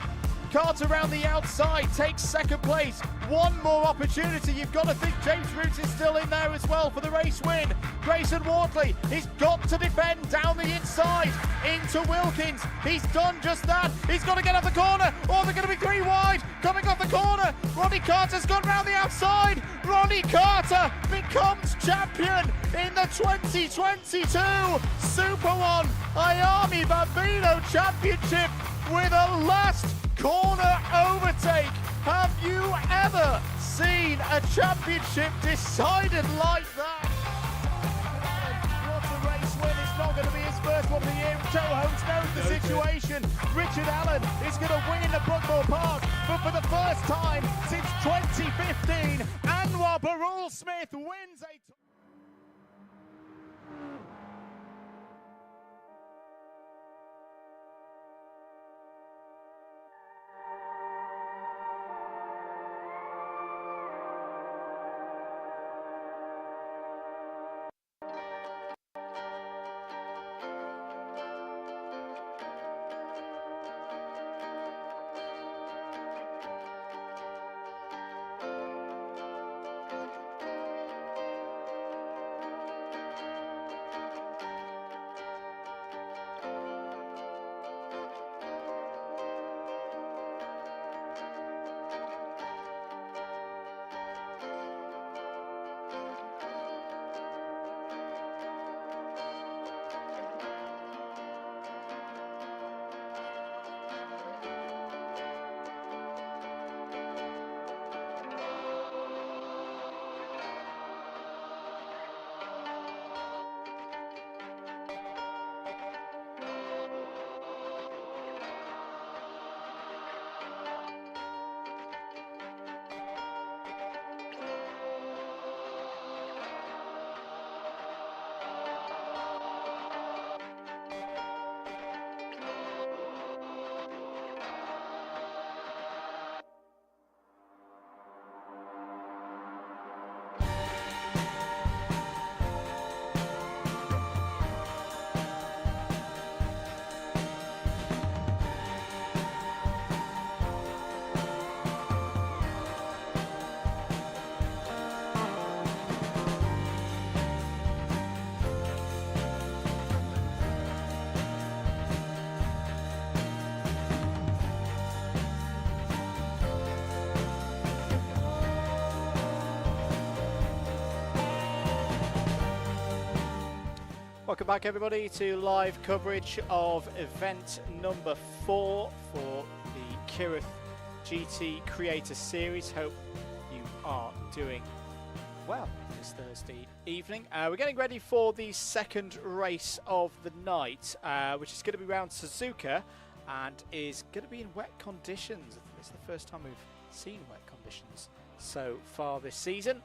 Carter around the outside takes second place. One more opportunity. You've got to think James Roots is still in there as well for the race win. Grayson Wortley, he's got to defend down the inside into Wilkins. He's done just that. He's got to get off the corner. Oh, they're going to be 3 wide. Coming off the corner. Ronnie Carter's gone round the outside. Ronnie Carter becomes champion in the 2022 Super One Miami Bambino Championship with a last corner overtake. Have you ever seen a championship decided like that? What a race win. It's not going to be his first one of the year. Joe Holmes knows the situation. Richard Allen is going to win at Brookmore Park, but for the first time since 2015, Anwar Barul Smith wins a... Welcome back everybody to live coverage of event number 4 for the Kireth GT Creator Series. Hope you are doing well this Thursday evening. We're getting ready for the second race of the night, which is going to be around Suzuka and is going to be in wet conditions. It's the first time we've seen wet conditions so far this season.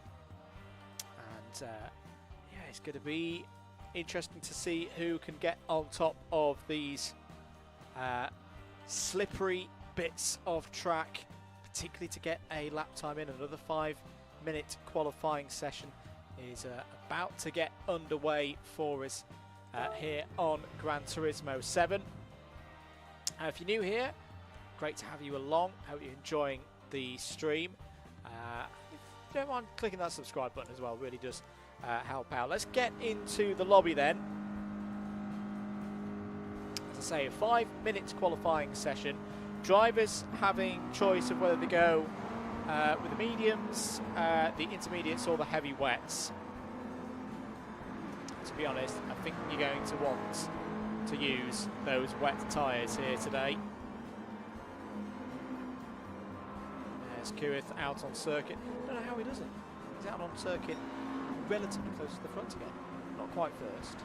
And yeah, it's going to be interesting to see who can get on top of these slippery bits of track, particularly to get a lap time in. Another 5-minute qualifying session is about to get underway for us here on Gran Turismo 7. If you're new here, great to have you along. Hope you're enjoying the stream. If you don't mind clicking that subscribe button as well, really does help out. Let's get into the lobby then. As I say, a 5 minutes qualifying session. Drivers having choice of whether they go with the mediums, the intermediates or the heavy wets. To be honest, I think you're going to want to use those wet tyres here today. There's Kireth out on circuit. I don't know how he does it. He's out on circuit relatively close to the front again. Not quite first.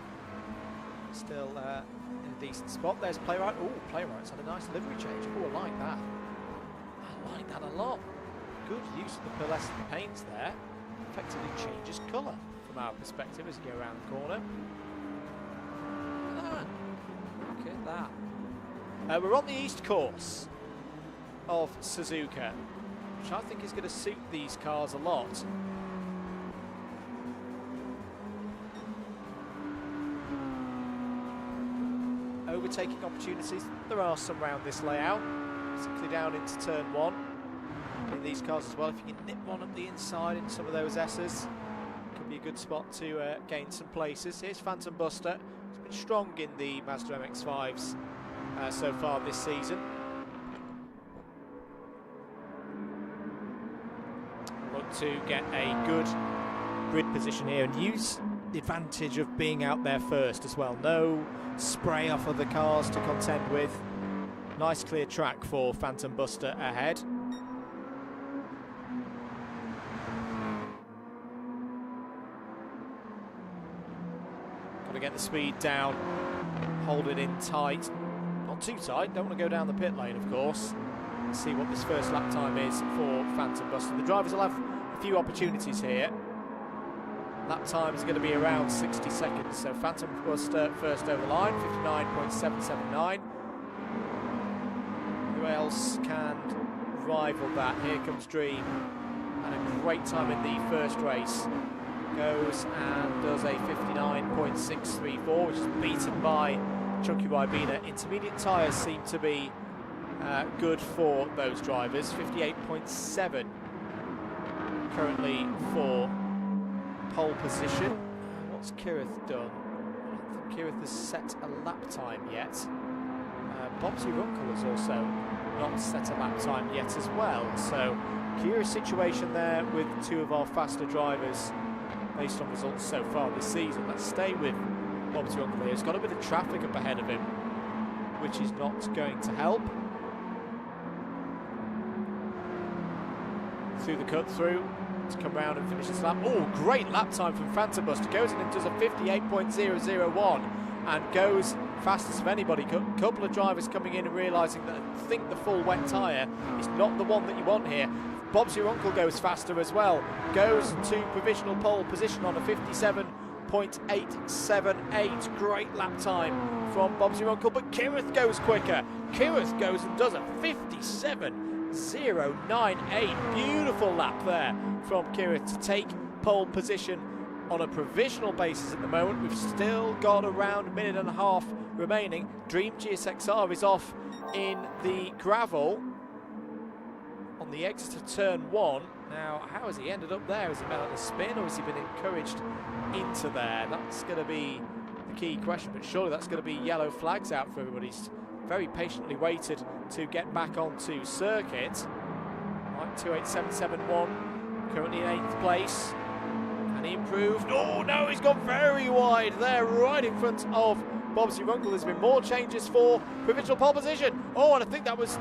Still in a decent spot. There's Playwright. Oh, Playwright's had a nice livery change. Oh, I like that. I like that a lot. Good use of the pearlescent paints there. Effectively changes colour from our perspective as you go around the corner. Look at that. We're on the east course of Suzuka, which I think is going to suit these cars a lot. Overtaking opportunities, there are some round this layout, particularly down into turn 1 in these cars as well. If you can nip one up the inside in some of those S's, could be a good spot to gain some places. Here's Phantom Buster. He's been strong in the Mazda MX-5s so far this season. Look to get a good grid position here and use the advantage of being out there first as well. No spray off of the cars to contend with. Nice clear track for Phantom Buster ahead. Got to get the speed down, hold it in tight. Not too tight, don't want to go down the pit lane of course. Let's see what this first lap time is for Phantom Buster. The drivers will have a few opportunities here. Lap time is going to be around 60 seconds. So Phantom Buster first over the line, 59.779. Who else can rival that? Here comes Dream. And a great time in the first race. Goes and does a 59.634, which is beaten by Chunky Ribena. Intermediate tyres seem to be good for those drivers. 58.7 currently for pole position. What's Kireth done? I don't think Kireth has set a lap time yet. Bobsy Runkle has also not set a lap time yet as well. So curious situation there with two of our faster drivers based on results so far this season. Let's stay with Bobsy Runkle here. He's got a bit of traffic up ahead of him, which is not going to help. Through the cut through to come round and finish this lap. Oh, great lap time from Phantom Buster. Goes in and does a 58.001 and goes fastest of anybody. Couple of drivers coming in and realising that I think the full wet tyre is not the one that you want here. Bobsy Runkle goes faster as well. Goes to provisional pole position on a 57.878. Great lap time from Bobsy Runkle, but Kireth goes quicker. Kireth goes and does a 57.098. Beautiful lap there from Kireth to take pole position on a provisional basis at the moment. We've still got around a minute and a half remaining. Dream GSXR is off in the gravel on the exit of turn 1. Now, how has he ended up there? Has he been on a spin or has he been encouraged into there? That's going to be the key question, but surely that's going to be yellow flags out for everybody. He's very patiently waited to get back onto circuit. Like 28771, currently in 8th place. And he improved. Oh no, he's gone very wide there, right in front of Bobsy Runkle. There's been more changes for provisional pole position. Oh, and I think that was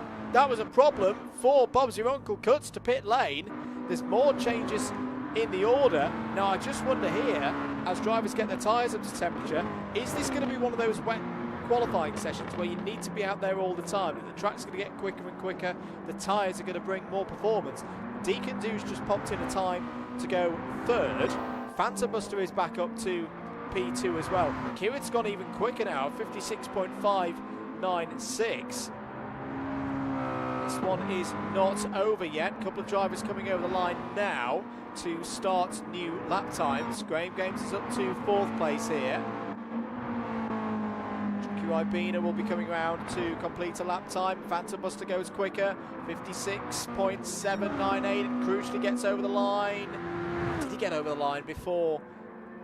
a problem for Bobsy Runkle. Cuts to pit lane. There's more changes in the order. Now I just wonder here, as drivers get their tyres up to temperature, is this going to be one of those wet qualifying sessions where you need to be out there all the time? The track's going to get quicker and quicker. The tyres are going to bring more performance. Deacon Doo's just popped in a time to go 3rd. Phantom Buster is back up to P2 as well. Kireth's gone even quicker now, 56.596. This one is not over yet. A couple of drivers coming over the line now to start new lap times. Graham Games is up to 4th place here. Chunky Ribena will be coming around to complete a lap time. Phantom Buster goes quicker, 56.798. Crucially gets over the line. Did he get over the line before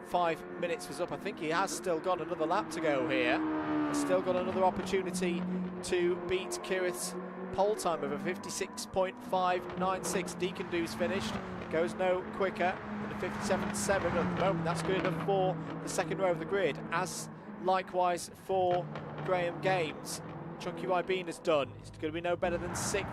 5 minutes was up? I think he has still got another lap to go here. has still got another opportunity to beat Kireth's pole time of a 56.596. Deacon Do's finished, goes no quicker than a 57.7 at the moment. That's good enough for the second row of the grid, as likewise for Graham Games. Chunky Ribina's done. It's going to be no better than 6th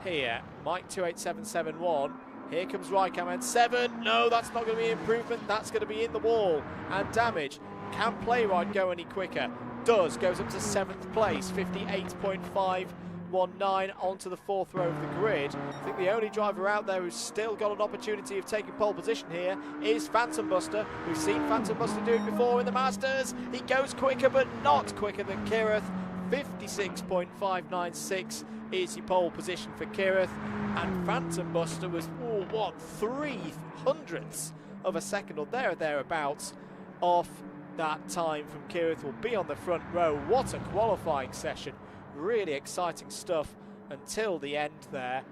here. Mike 28771. Here comes Raikam and 7. No, that's not going to be improvement. That's going to be in the wall and damage. Can Playwright go any quicker? Does. Goes up to 7th place. 58.519 onto the 4th row of the grid. I think the only driver out there who's still got an opportunity of taking pole position here is Phantom Buster. We've seen Phantom Buster do it before in the Masters. He goes quicker, but not quicker than Kireth. 56.596 is your pole position for Kireth, and Phantom Buster was, what, 0.03 of a second or thereabouts off that time from Kireth. Will be on the front row. What a qualifying session. Really exciting stuff until the end there.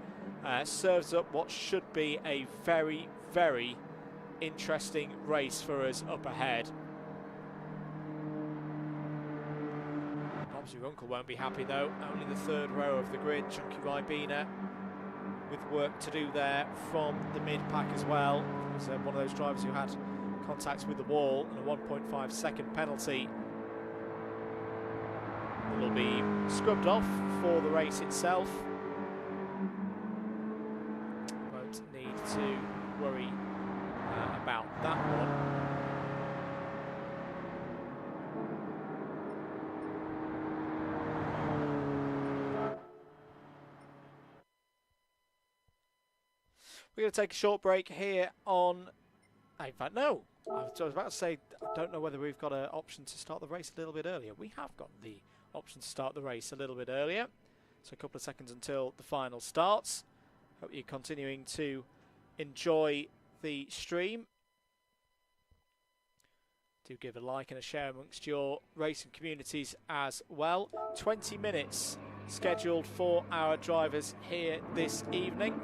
Serves up what should be a very, very interesting race for us up ahead. Your uncle won't be happy though. Only the 3rd row of the grid. Chunky Ribina with work to do there from the mid-pack as well. He was one of those drivers who had contacts with the wall, and a 1.5 second penalty will be scrubbed off for the race itself. Won't need to worry about that one. We're going to take a short break here on... In fact, no. I was about to say, I don't know whether we've got an option to start the race a little bit earlier. We have got the option to start the race a little bit earlier. So a couple of seconds until the final starts. Hope you're continuing to enjoy the stream. Do give a like and a share amongst your racing communities as well. 20 minutes scheduled for our drivers here this evening.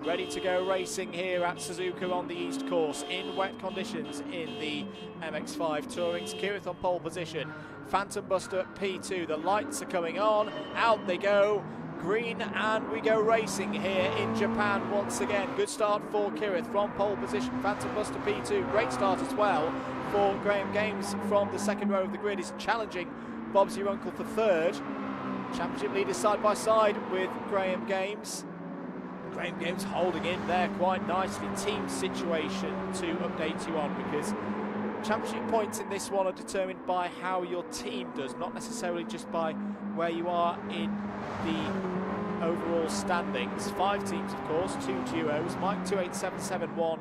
Ready to go racing here at Suzuka on the East Course in wet conditions in the MX-5 Tourings. Kireth on pole position. Phantom Buster P2. The lights are coming on. Out they go. Green, and we go racing here in Japan once again. Good start for Kireth from pole position. Phantom Buster P2. Great start as well for Graham Games from the second row of the grid. Is challenging Bob's Your Uncle for 3rd. Championship leaders side by side with Graham Games. Graham Games holding in there quite nicely. Team situation to update you on, because championship points in this one are determined by how your team does, not necessarily just by where you are in the overall standings. 5 teams, of course, 2 duos. Mike 28771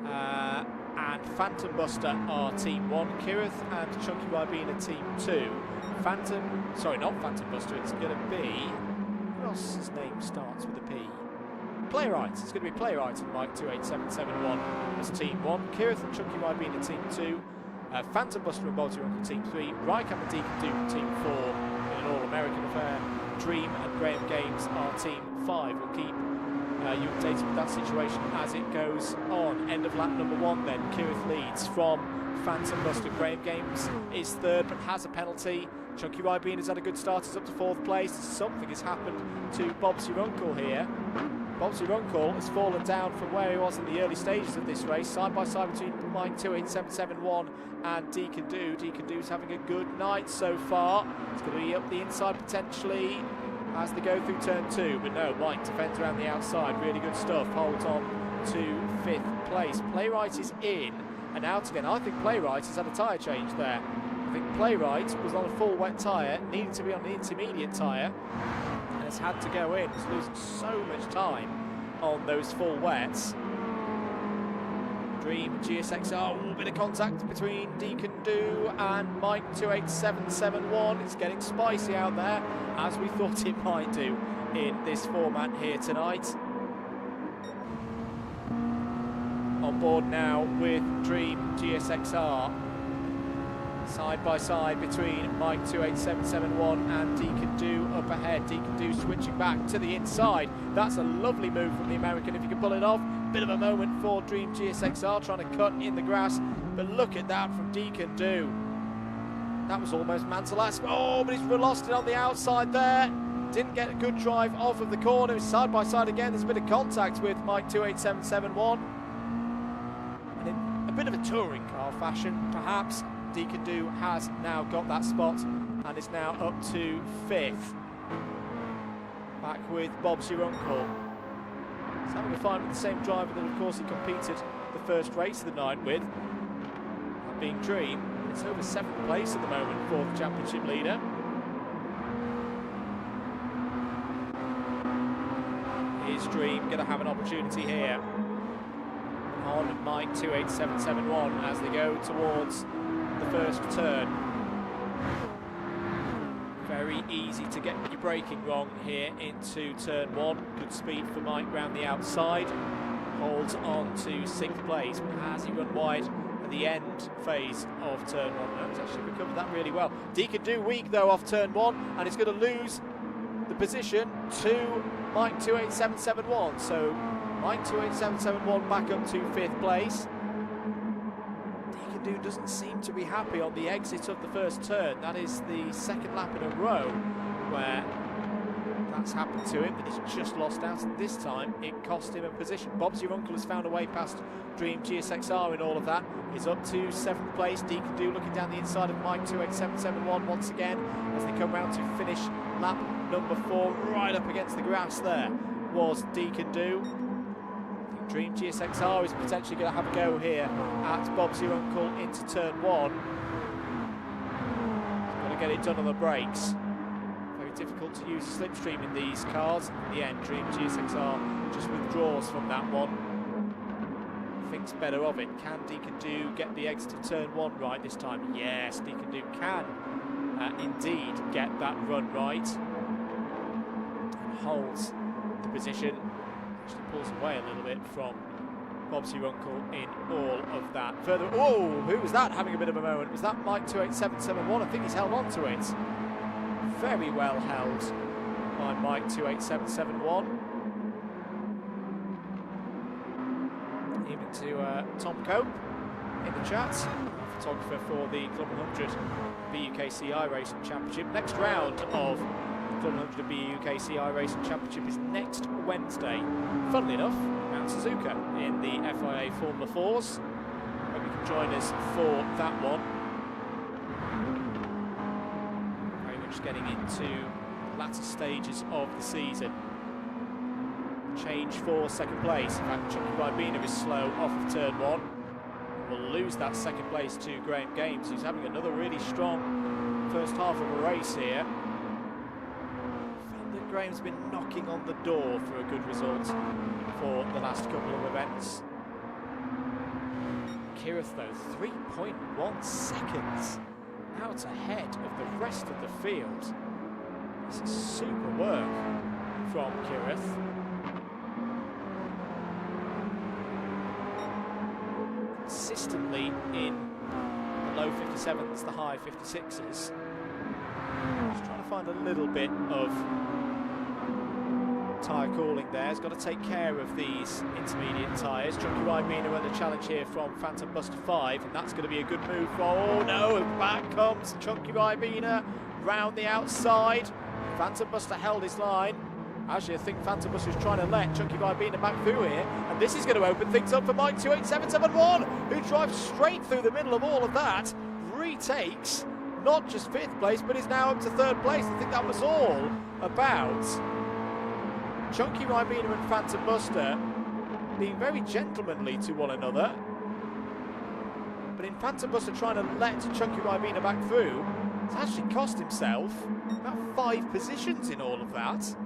and Phantom Buster are team 1. Kireth and Chunky Ribina team 2. Not Phantom Buster, it's going to be... Who else's name starts with a P? Playwrights. It's going to be Playwrights and Mike 28771 as team 1. Kireth and Chunky Ribina team 2. Phantom Buster and Bolty Uncle team 3. Raikam and Deacon Do team 4 in an all-American affair. Dream and Graham Games are team 5. We'll keep you updated with that situation as it goes on. End of lap number 1 then. Kireth leads from Phantom Buster. Graham Games is 3rd but has a penalty. Chunky Ribina's had a good start, is up to 4th place. Something has happened to Bob's Your Uncle here. Bob's Your Uncle has fallen down from where he was in the early stages of this race, side by side between Mike 28771 and Deacon Do. Deacon Do's having a good night so far. It's going to be up the inside potentially as they go through turn 2, but no, Mike defends around the outside. Really good stuff. Holds on to 5th place. Playwright is in and out again. I think Playwright has had a tyre change there. I think Playwright was on a full wet tyre, needed to be on the intermediate tyre, and has had to go in. He's losing so much time on those full wets. Dream, GSXR, a little bit of contact between Deacon Do and Mike 28771. It's getting spicy out there, as we thought it might do in this format here tonight. On board now with Dream, GSXR. Side by side between Mike 28771 and Deacon Do up ahead. Deacon Do switching back to the inside. That's a lovely move from the American if you can pull it off. Bit of a moment for Dream GSXR trying to cut in the grass, but look at that from Deacon Do. That was almost Mantelas. Oh, but he's lost it on the outside there. Didn't get a good drive off of the corner. It's side by side again. There's a bit of contact with Mike 28771. And in a bit of a touring car fashion, perhaps, Deacon Do has now got that spot and is now up to 5th. Back with Bob's Your Uncle. He's having a fight with the same driver that, of course, he competed the first race of the night with, that being Dream. It's over 7th place at the moment for the championship leader. Here's Dream going to have an opportunity here on Mike 28771 as they go towards the first turn. Very easy to get your braking wrong here into turn 1. Good speed for Mike round the outside. Holds on to 6th place, but has he run wide at the end phase of turn 1? No, he's actually recovered that really well. Deacon Do weak though off turn 1, and he's going to lose the position to Mike 28771. So Mike 28771 back up to 5th place. Deacon Do doesn't seem to be happy on the exit of the first turn. That is the 2nd lap in a row where that's happened to him, that he's just lost out, and this time it cost him a position. Bob's Your Uncle has found a way past Dream GSXR in all of that. He's up to 7th place. Deacon Do looking down the inside of Mike 28771 once again as they come round to finish lap number 4. Right up against the grass there was Deacon Do. I think Dream GSXR is potentially going to have a go here at Bob's Your Uncle into turn 1. He's got to get it done on the brakes. Difficult to use a slipstream in these cars. In the end, Dream GSXR just withdraws from that one. Thinks better of it. Can Deacon Do get the exit of turn 1 right this time? Yes, Deacon Do can indeed get that run right. And holds the position. Actually pulls away a little bit from Bob's Your Uncle in all of that. Further, oh, who was that having a bit of a moment? Was that Mike 28771? I think he's held on to it. Very well held by Mike 28771. Even to Tom Cope in the chat, photographer for the Club 100 BUKCI Racing Championship. Next round of the Club 100 BUKCI Racing Championship is next Wednesday. Funnily enough, Mount Suzuka in the FIA Formula 4s. Hope you can join us for that one. Getting into the latter stages of the season. Change for 2nd place. In fact, Chucky Ribena is slow off of turn 1. We'll lose that 2nd place to Graham Games, who's having another really strong first half of a race here. I felt that Graham's been knocking on the door for a good result for the last couple of events. Kireth though, 3.1 seconds. Out ahead of the rest of the field. This is super work from Kireth. Consistently in the low 57s, the high 56s. Just trying to find a little bit of tyre cooling there. He's got to take care of these intermediate tyres. Chucky Ribena under challenge here from Phantom Buster 5, and that's going to be a good move for, oh no, back comes Chucky Ribena round the outside. Phantom Buster held his line. Actually, I think Phantom Buster is trying to let Chucky Ribena back through here, and this is going to open things up for Mike 28771, who drives straight through the middle of all of that, retakes not just 5th place, but is now up to 3rd place. I think that was all about Chunky Ribena and Phantom Buster being very gentlemanly to one another. But in Phantom Buster trying to let Chunky Ribena back through, it's actually cost himself about 5 positions in all of that.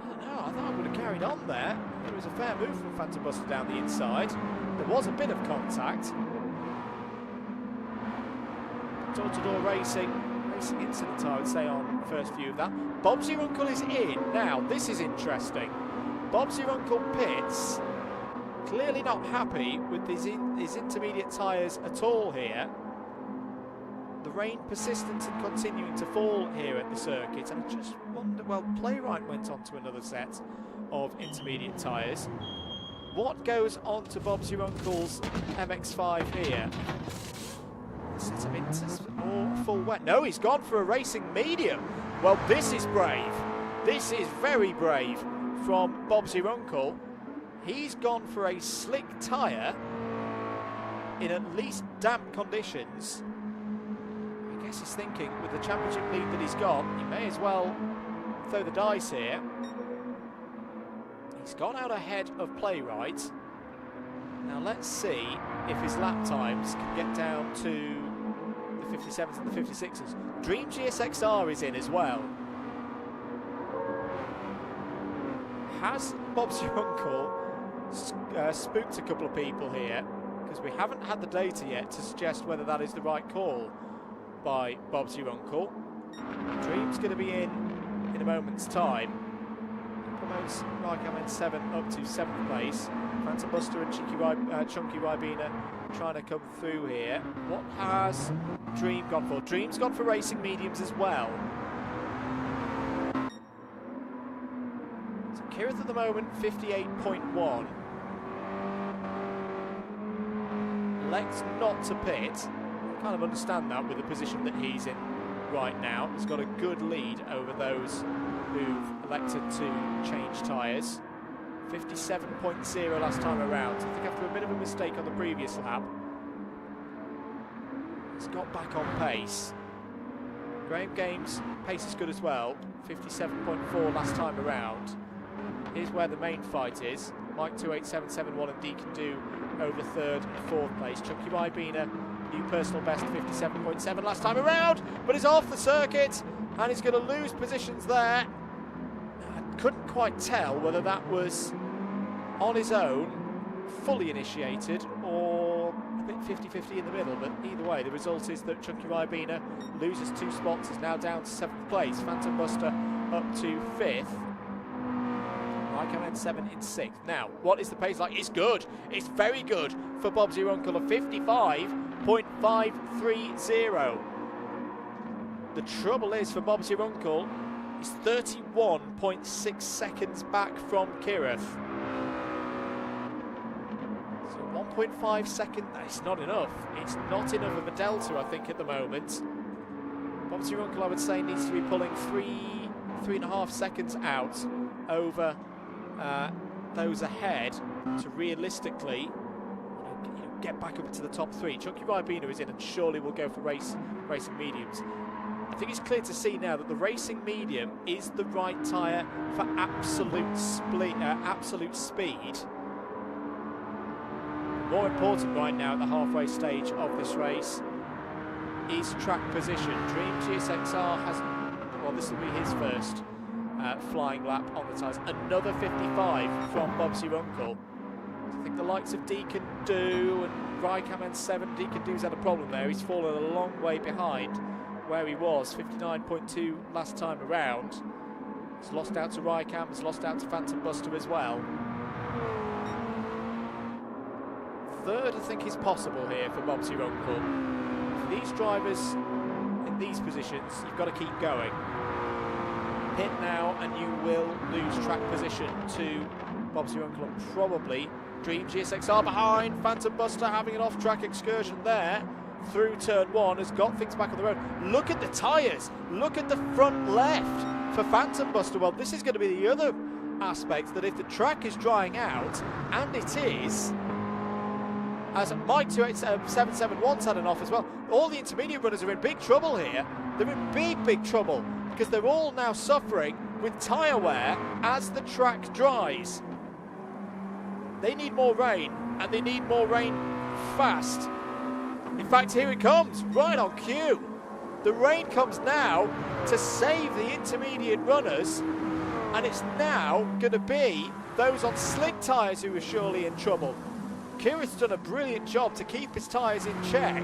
I don't know, I thought I would have carried on there. It was a fair move from Phantom Buster down the inside. There was a bit of contact. Door-to-door racing incident, I would say, on first view of that. Bob's Your Uncle is in. Now, this is interesting. Bob's Your Uncle pits. Clearly not happy with his intermediate tyres at all here. The rain persistent and continuing to fall here at the circuit. And I just wonder, well, Playwright went on to another set of intermediate tyres. What goes on to Bob's Your Uncle's MX-5 here? Set of inters, or full wet. No, he's gone for a racing medium. Well, this is brave. This is very brave from Bob's your uncle. He's gone for a slick tyre in at least damp conditions. I guess he's thinking with the championship lead that he's got, he may as well throw the dice here. He's gone out ahead of Playwright. Now let's see if his lap times can get down to the 57s and the 56s. Dream GSXR is in as well. Has Bob's your uncle spooked a couple of people here? Because we haven't had the data yet to suggest whether that is the right call by Bob's your uncle. Dream's going to be in a moment's time. Promotes Raikkonen 7 up to 7th place. Phantom Buster and Chunky Ribena trying to come through here. What has Dream gone for? Dream's gone for racing mediums as well. So Kireth at the moment 58.1. Elects not to pit. I kind of understand that with the position that he's in right now. He's got a good lead over those who've elected to change tyres. 57.0 last time around. So I think after a bit of a mistake on the previous lap, he's got back on pace. Graham Games' pace is good as well. 57.4 last time around. Here's where the main fight is. Mike 28771 and Deacon Do over 3rd and 4th place. Chunky Ribena, new personal best 57.7 last time around, but he's off the circuit and he's going to lose positions there. I couldn't quite tell whether that was on his own, fully initiated, or a bit 50-50 in the middle, but either way the result is that Chunky Ribena loses 2 spots, is now down to 7th place. Phantom Buster up to 5th. Raikkonen 7 in 6th. Now, what is the pace like? It's good. It's very good for Bob's your uncle of 55.530. The trouble is for Bob's your uncle, he's 31.6 back from Kireth. So 1.5 seconds, it's not enough. It's not enough of a delta, I think, at the moment. Bob's your uncle, I would say, needs to be pulling 3.5 seconds out over those ahead to realistically get back up into the top 3. Chunky Ribena is in and surely will go for racing mediums. I think it's clear to see now that the racing medium is the right tyre for absolute speed. More important right now at the halfway stage of this race is track position. Dream GSXR has, well, this will be his first flying lap on the tyres. Another 55 from Bob's your uncle. I think the likes of Deacon Do and Raikkonen 7, Deacon Do's had a problem there. He's fallen a long way behind where he was, 59.2 last time around. He's lost out to Raikkonen, he's lost out to Phantom Buster as well. 3rd, I think, is possible here for Bob's your uncle. For these drivers in these positions, you've got to keep going. Hit now and you will lose track position to Bob's your uncle and probably Dream GSXR behind. Phantom Buster having an off-track excursion there through turn 1 has got things back on the road. Look at the tyres, look at the front left for Phantom Buster. Well, this is going to be the other aspect, that if the track is drying out, and it is, as Mike 28771's had an off as well, all the intermediate runners are in big trouble here. They're in big trouble because they're all now suffering with tyre wear as the track dries. They need more rain, and they need more rain fast. In fact, here it comes, right on cue. The rain comes now to save the intermediate runners, and it's now going to be those on slick tyres who are surely in trouble. Kireth's done a brilliant job to keep his tyres in check.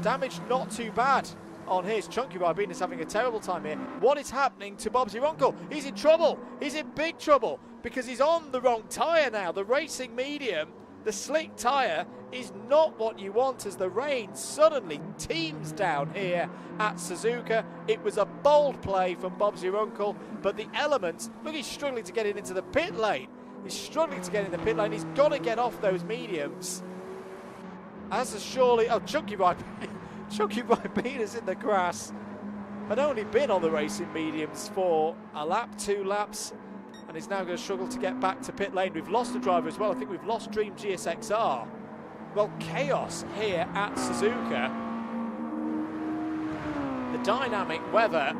Damage not too bad on his. Chunky Ribena's having a terrible time here. What is happening to Bob's your uncle? He's in trouble. He's in big trouble because he's on the wrong tyre now. The racing medium, the slick tyre, is not what you want as the rain suddenly teams down here at Suzuka. It was a bold play from Bob's your uncle, but the elements, look, he's struggling to get it into the pit lane. He's struggling to get in the pit lane. He's got to get off those mediums. As a surely, oh, Chunky Chunky Ribina's in the grass. Had only been on the racing mediums for a lap, 2 laps, and is now going to struggle to get back to pit lane. We've lost a driver as well. I think we've lost Dream GSXR. Well, chaos here at Suzuka. The dynamic weather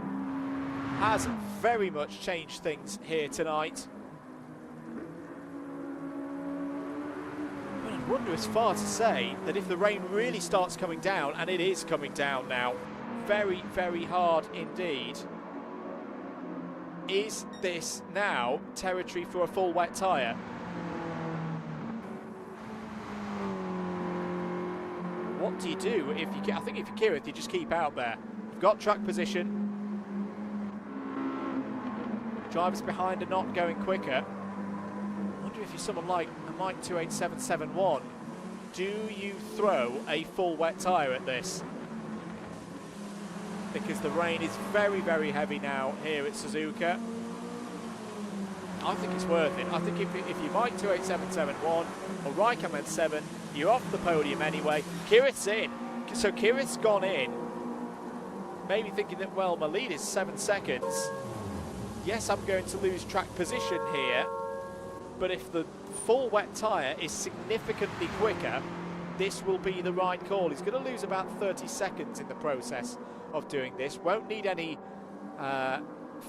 has very much changed things here tonight. But I'd wonder as far to say that if the rain really starts coming down, and it is coming down now, very, very hard indeed, is this now territory for a full wet tyre? What do you do if you? I think if you're Kireth, you just keep out there. You've got track position. Drivers behind are not going quicker. I wonder if you're someone like a Mike 28771, do you throw a full wet tyre at this? Because the rain is very, very heavy now here at Suzuka. I think it's worth it. I think if you Mike 28771 or Raikkonen 7, you're off the podium anyway. Kireth's in. So Kireth's gone in. Maybe thinking that, well, my lead is 7 seconds. Yes, I'm going to lose track position here. But if the full wet tyre is significantly quicker, this will be the right call. He's going to lose about 30 seconds in the process of doing this. Won't need any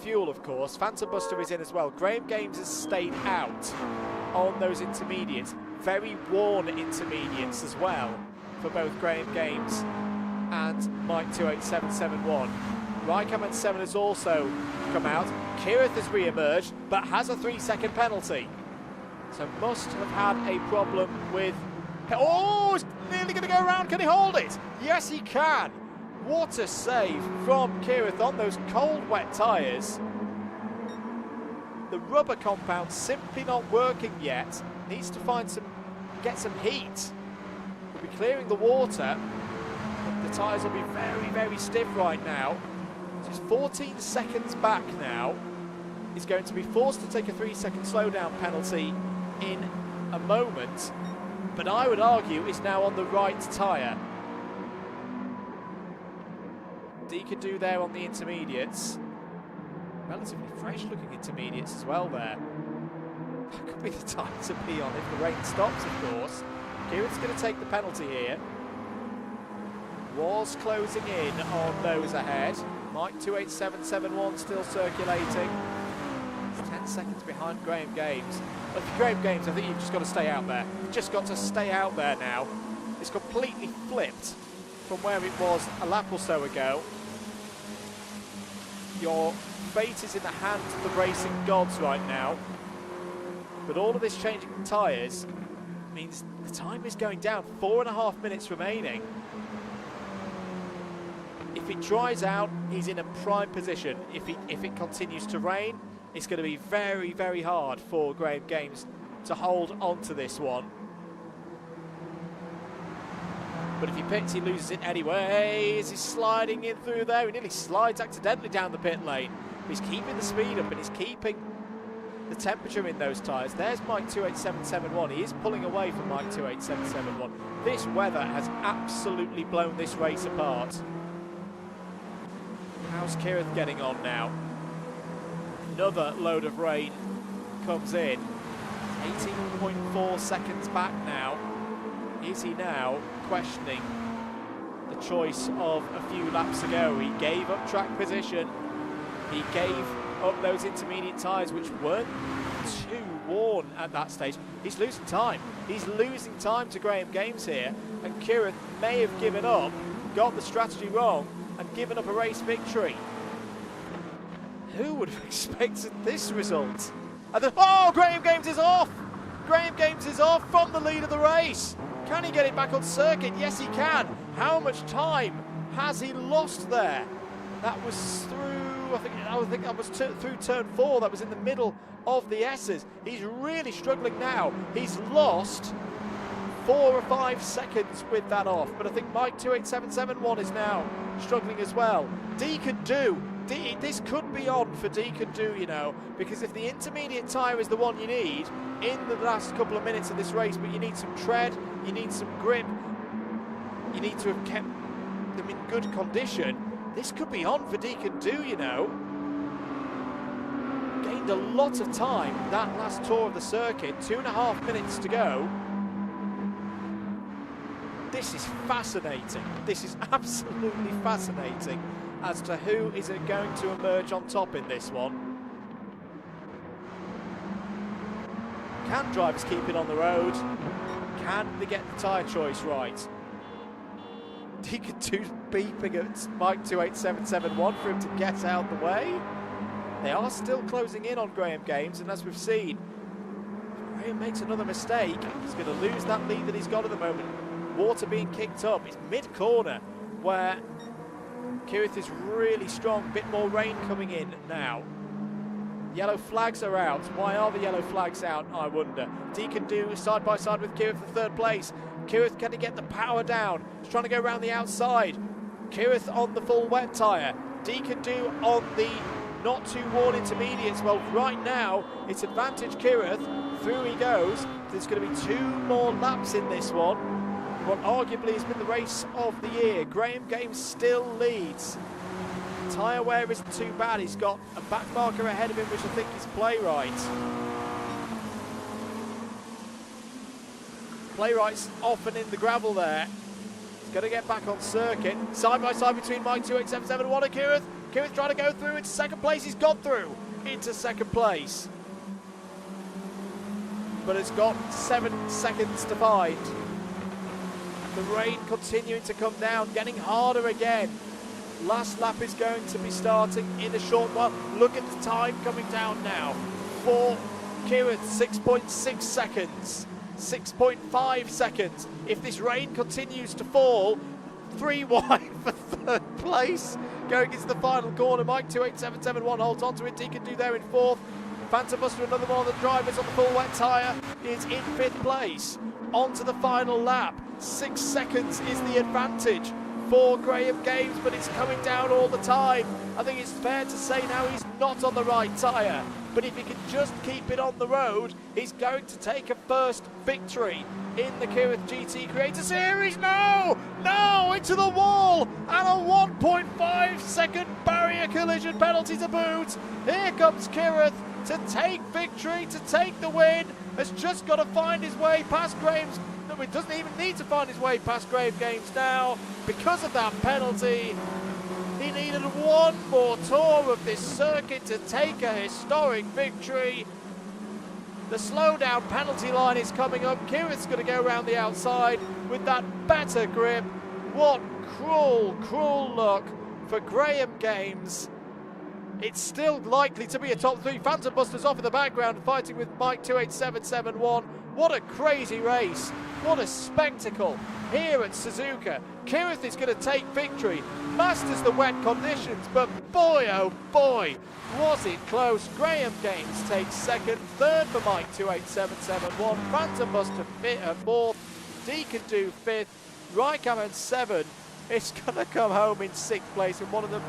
fuel, of course. Phantom Buster is in as well. Graham Games has stayed out on those intermediates. Very worn intermediates as well for both Graham Games and Mike 28771. Raikkonen 7 has also come out. Kireth has re-emerged, but has a 3-second penalty. So must have had a problem with... Oh, it's nearly going to go around. Can he hold it? Yes, he can. What a save from Kireth on those cold, wet tyres. The rubber compound simply not working yet. Needs to find get some heat. We'll be clearing the water. The tyres will be very, very stiff right now. So he's 14 seconds back now. He's going to be forced to take a 3-second slowdown penalty in a moment. But I would argue is now on the right tyre. Deacon there on the intermediates. Relatively fresh looking intermediates as well there. That could be the time to be on if the rain stops, of course. Kireth's going to take the penalty here. Was closing in on those ahead. Mike 28771 still circulating. He's 10 seconds behind Graham Games. But for Graham Games, I think you've just got to stay out there. You've just got to stay out there now. It's completely flipped from where it was a lap or so ago. Your fate is in the hands of the racing gods right now. But all of this changing tyres means the time is going down. 4.5 minutes remaining. If it dries out, he's in a prime position. If it continues to rain, it's going to be very, very hard for Graham Games to hold on to this one. But if he pits, he loses it anyway. Is he sliding in through there? He nearly slides accidentally down the pit lane. He's keeping the speed up and he's keeping the temperature in those tyres. There's Mike 28771. He is pulling away from Mike 28771. This weather has absolutely blown this race apart. How's Kireth getting on now? Another load of rain comes in. 18.4 seconds back now. Is he now questioning the choice of a few laps ago? He gave up track position. He gave up those intermediate tyres, which weren't too worn at that stage. He's losing time. He's losing time to Graham Games here. And Kireth may have given up, got the strategy wrong, and given up a race victory. Who would have expected this result? And then, oh, Graham Games is off! Graham Games is off from the lead of the race. Can he get it back on circuit? Yes, he can. How much time has he lost there? That was through, I think that was through turn 4. That was in the middle of the S's. He's really struggling now. He's lost 4 or 5 seconds with that off. But I think Mike 28771 is now struggling as well. Deacon Do. This could be on for Deacon Do, you know, because if the intermediate tyre is the one you need in the last couple of minutes of this race, but you need some tread, you need some grip, you need to have kept them in good condition, this could be on for Deacon Do, you know. Gained a lot of time that last tour of the circuit, 2.5 minutes to go. This is fascinating. This is absolutely fascinating as to who is going to emerge on top in this one. Can drivers keep it on the road? Can they get the tyre choice right? Deacon 2's beeping at Mike 28771 for him to get out the way. They are still closing in on Graham Games, and as we've seen, if Graham makes another mistake, he's going to lose that lead that he's got at the moment. Water being kicked up. It's mid-corner where Kireth is really strong. Bit more rain coming in now. Yellow flags are out. Why are the yellow flags out, I wonder? Deacon Do side by side with Kireth for third place. Kireth, can he get the power down? He's trying to go around the outside. Kireth on the full wet tyre. Deacon Do on the not too worn intermediates. Well, right now, it's advantage Kireth. Through he goes. There's going to be 2 more laps in this one. What arguably has been the race of the year. Graham Games still leads. Tyre wear isn't too bad. He's got a back marker ahead of him, which I think is Playwright. Playwright's off and in the gravel there. He's going to get back on circuit. Side by side between Mike 28771 and Kireth. Kireth trying to go through into second place. He's gone through into second place. But it's got 7 seconds to find. The rain continuing to come down, getting harder again. Last lap is going to be starting in a short while. Look at the time coming down now. For Kireth, 6.6 seconds. 6.5 seconds. If this rain continues to fall, 3 wide for third place. Going into the final corner, Mike 28771 holds on to it. Deacon Do there in fourth. Phantom Buster, another one of the drivers on the full wet tyre, is in 5th place. On to the final lap. 6 seconds is the advantage for Graham Games, but it's coming down all the time. I think it's fair to say now he's not on the right tyre, but if he can just keep it on the road, he's going to take a first victory in the Kireth GT Creator Series. No! No! Into the wall! And a 1.5 second barrier collision penalty to boot. Here comes Kireth to take victory, to take the win. Has just got to find his way past Graham's. No, it doesn't even need to find his way past Graham Games now because of that penalty. He needed one more tour of this circuit to take a historic victory. The slowdown penalty line is coming up. Kireth's going to go around the outside with that better grip. What cruel, cruel luck for Graham Games. It's still likely to be a top 3. Phantom Buster's off in the background fighting with Mike 28771. What a crazy race. What a spectacle here at Suzuka. Kireth is going to take victory. Masters the wet conditions, but boy oh boy, was it close. Graham Games takes second. Third for Mike 28771. Phantom Buster fourth. Deacon Do fifth. Raikkonen 7. It's going to come home in 6th place in one of the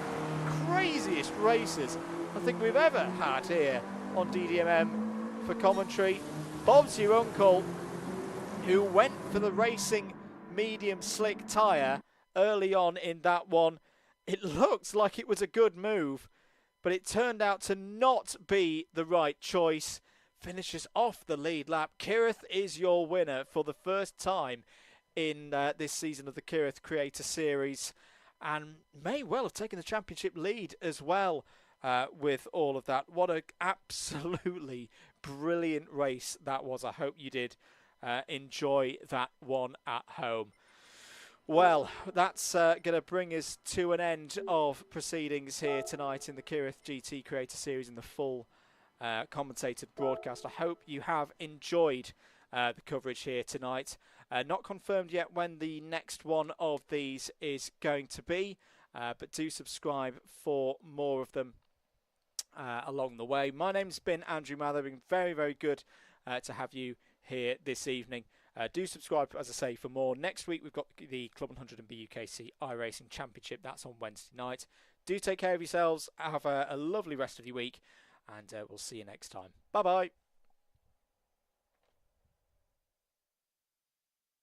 craziest races I think we've ever had here on DDMM for commentary. Bob's your uncle, who went for the racing medium slick tyre early on in that one. It looked like it was a good move, but it turned out to not be the right choice. Finishes off the lead lap. Kireth is your winner for the first time in this season of the Kireth Creator Series, and may well have taken the championship lead as well with all of that. What an absolutely brilliant race that was. I hope you did enjoy that one at home. Well, that's going to bring us to an end of proceedings here tonight in the Kireth GT Creator Series in the full commentated broadcast. I hope you have enjoyed the coverage here tonight. Not confirmed yet when the next one of these is going to be, but do subscribe for more of them along the way. My name's been Andrew Mather. Been very, very good to have you here this evening. Do subscribe, as I say, for more. Next week we've got the Club 100 and BUKC iRacing Championship. That's on Wednesday night. Do take care of yourselves. Have a lovely rest of your week, and we'll see you next time. Bye-bye.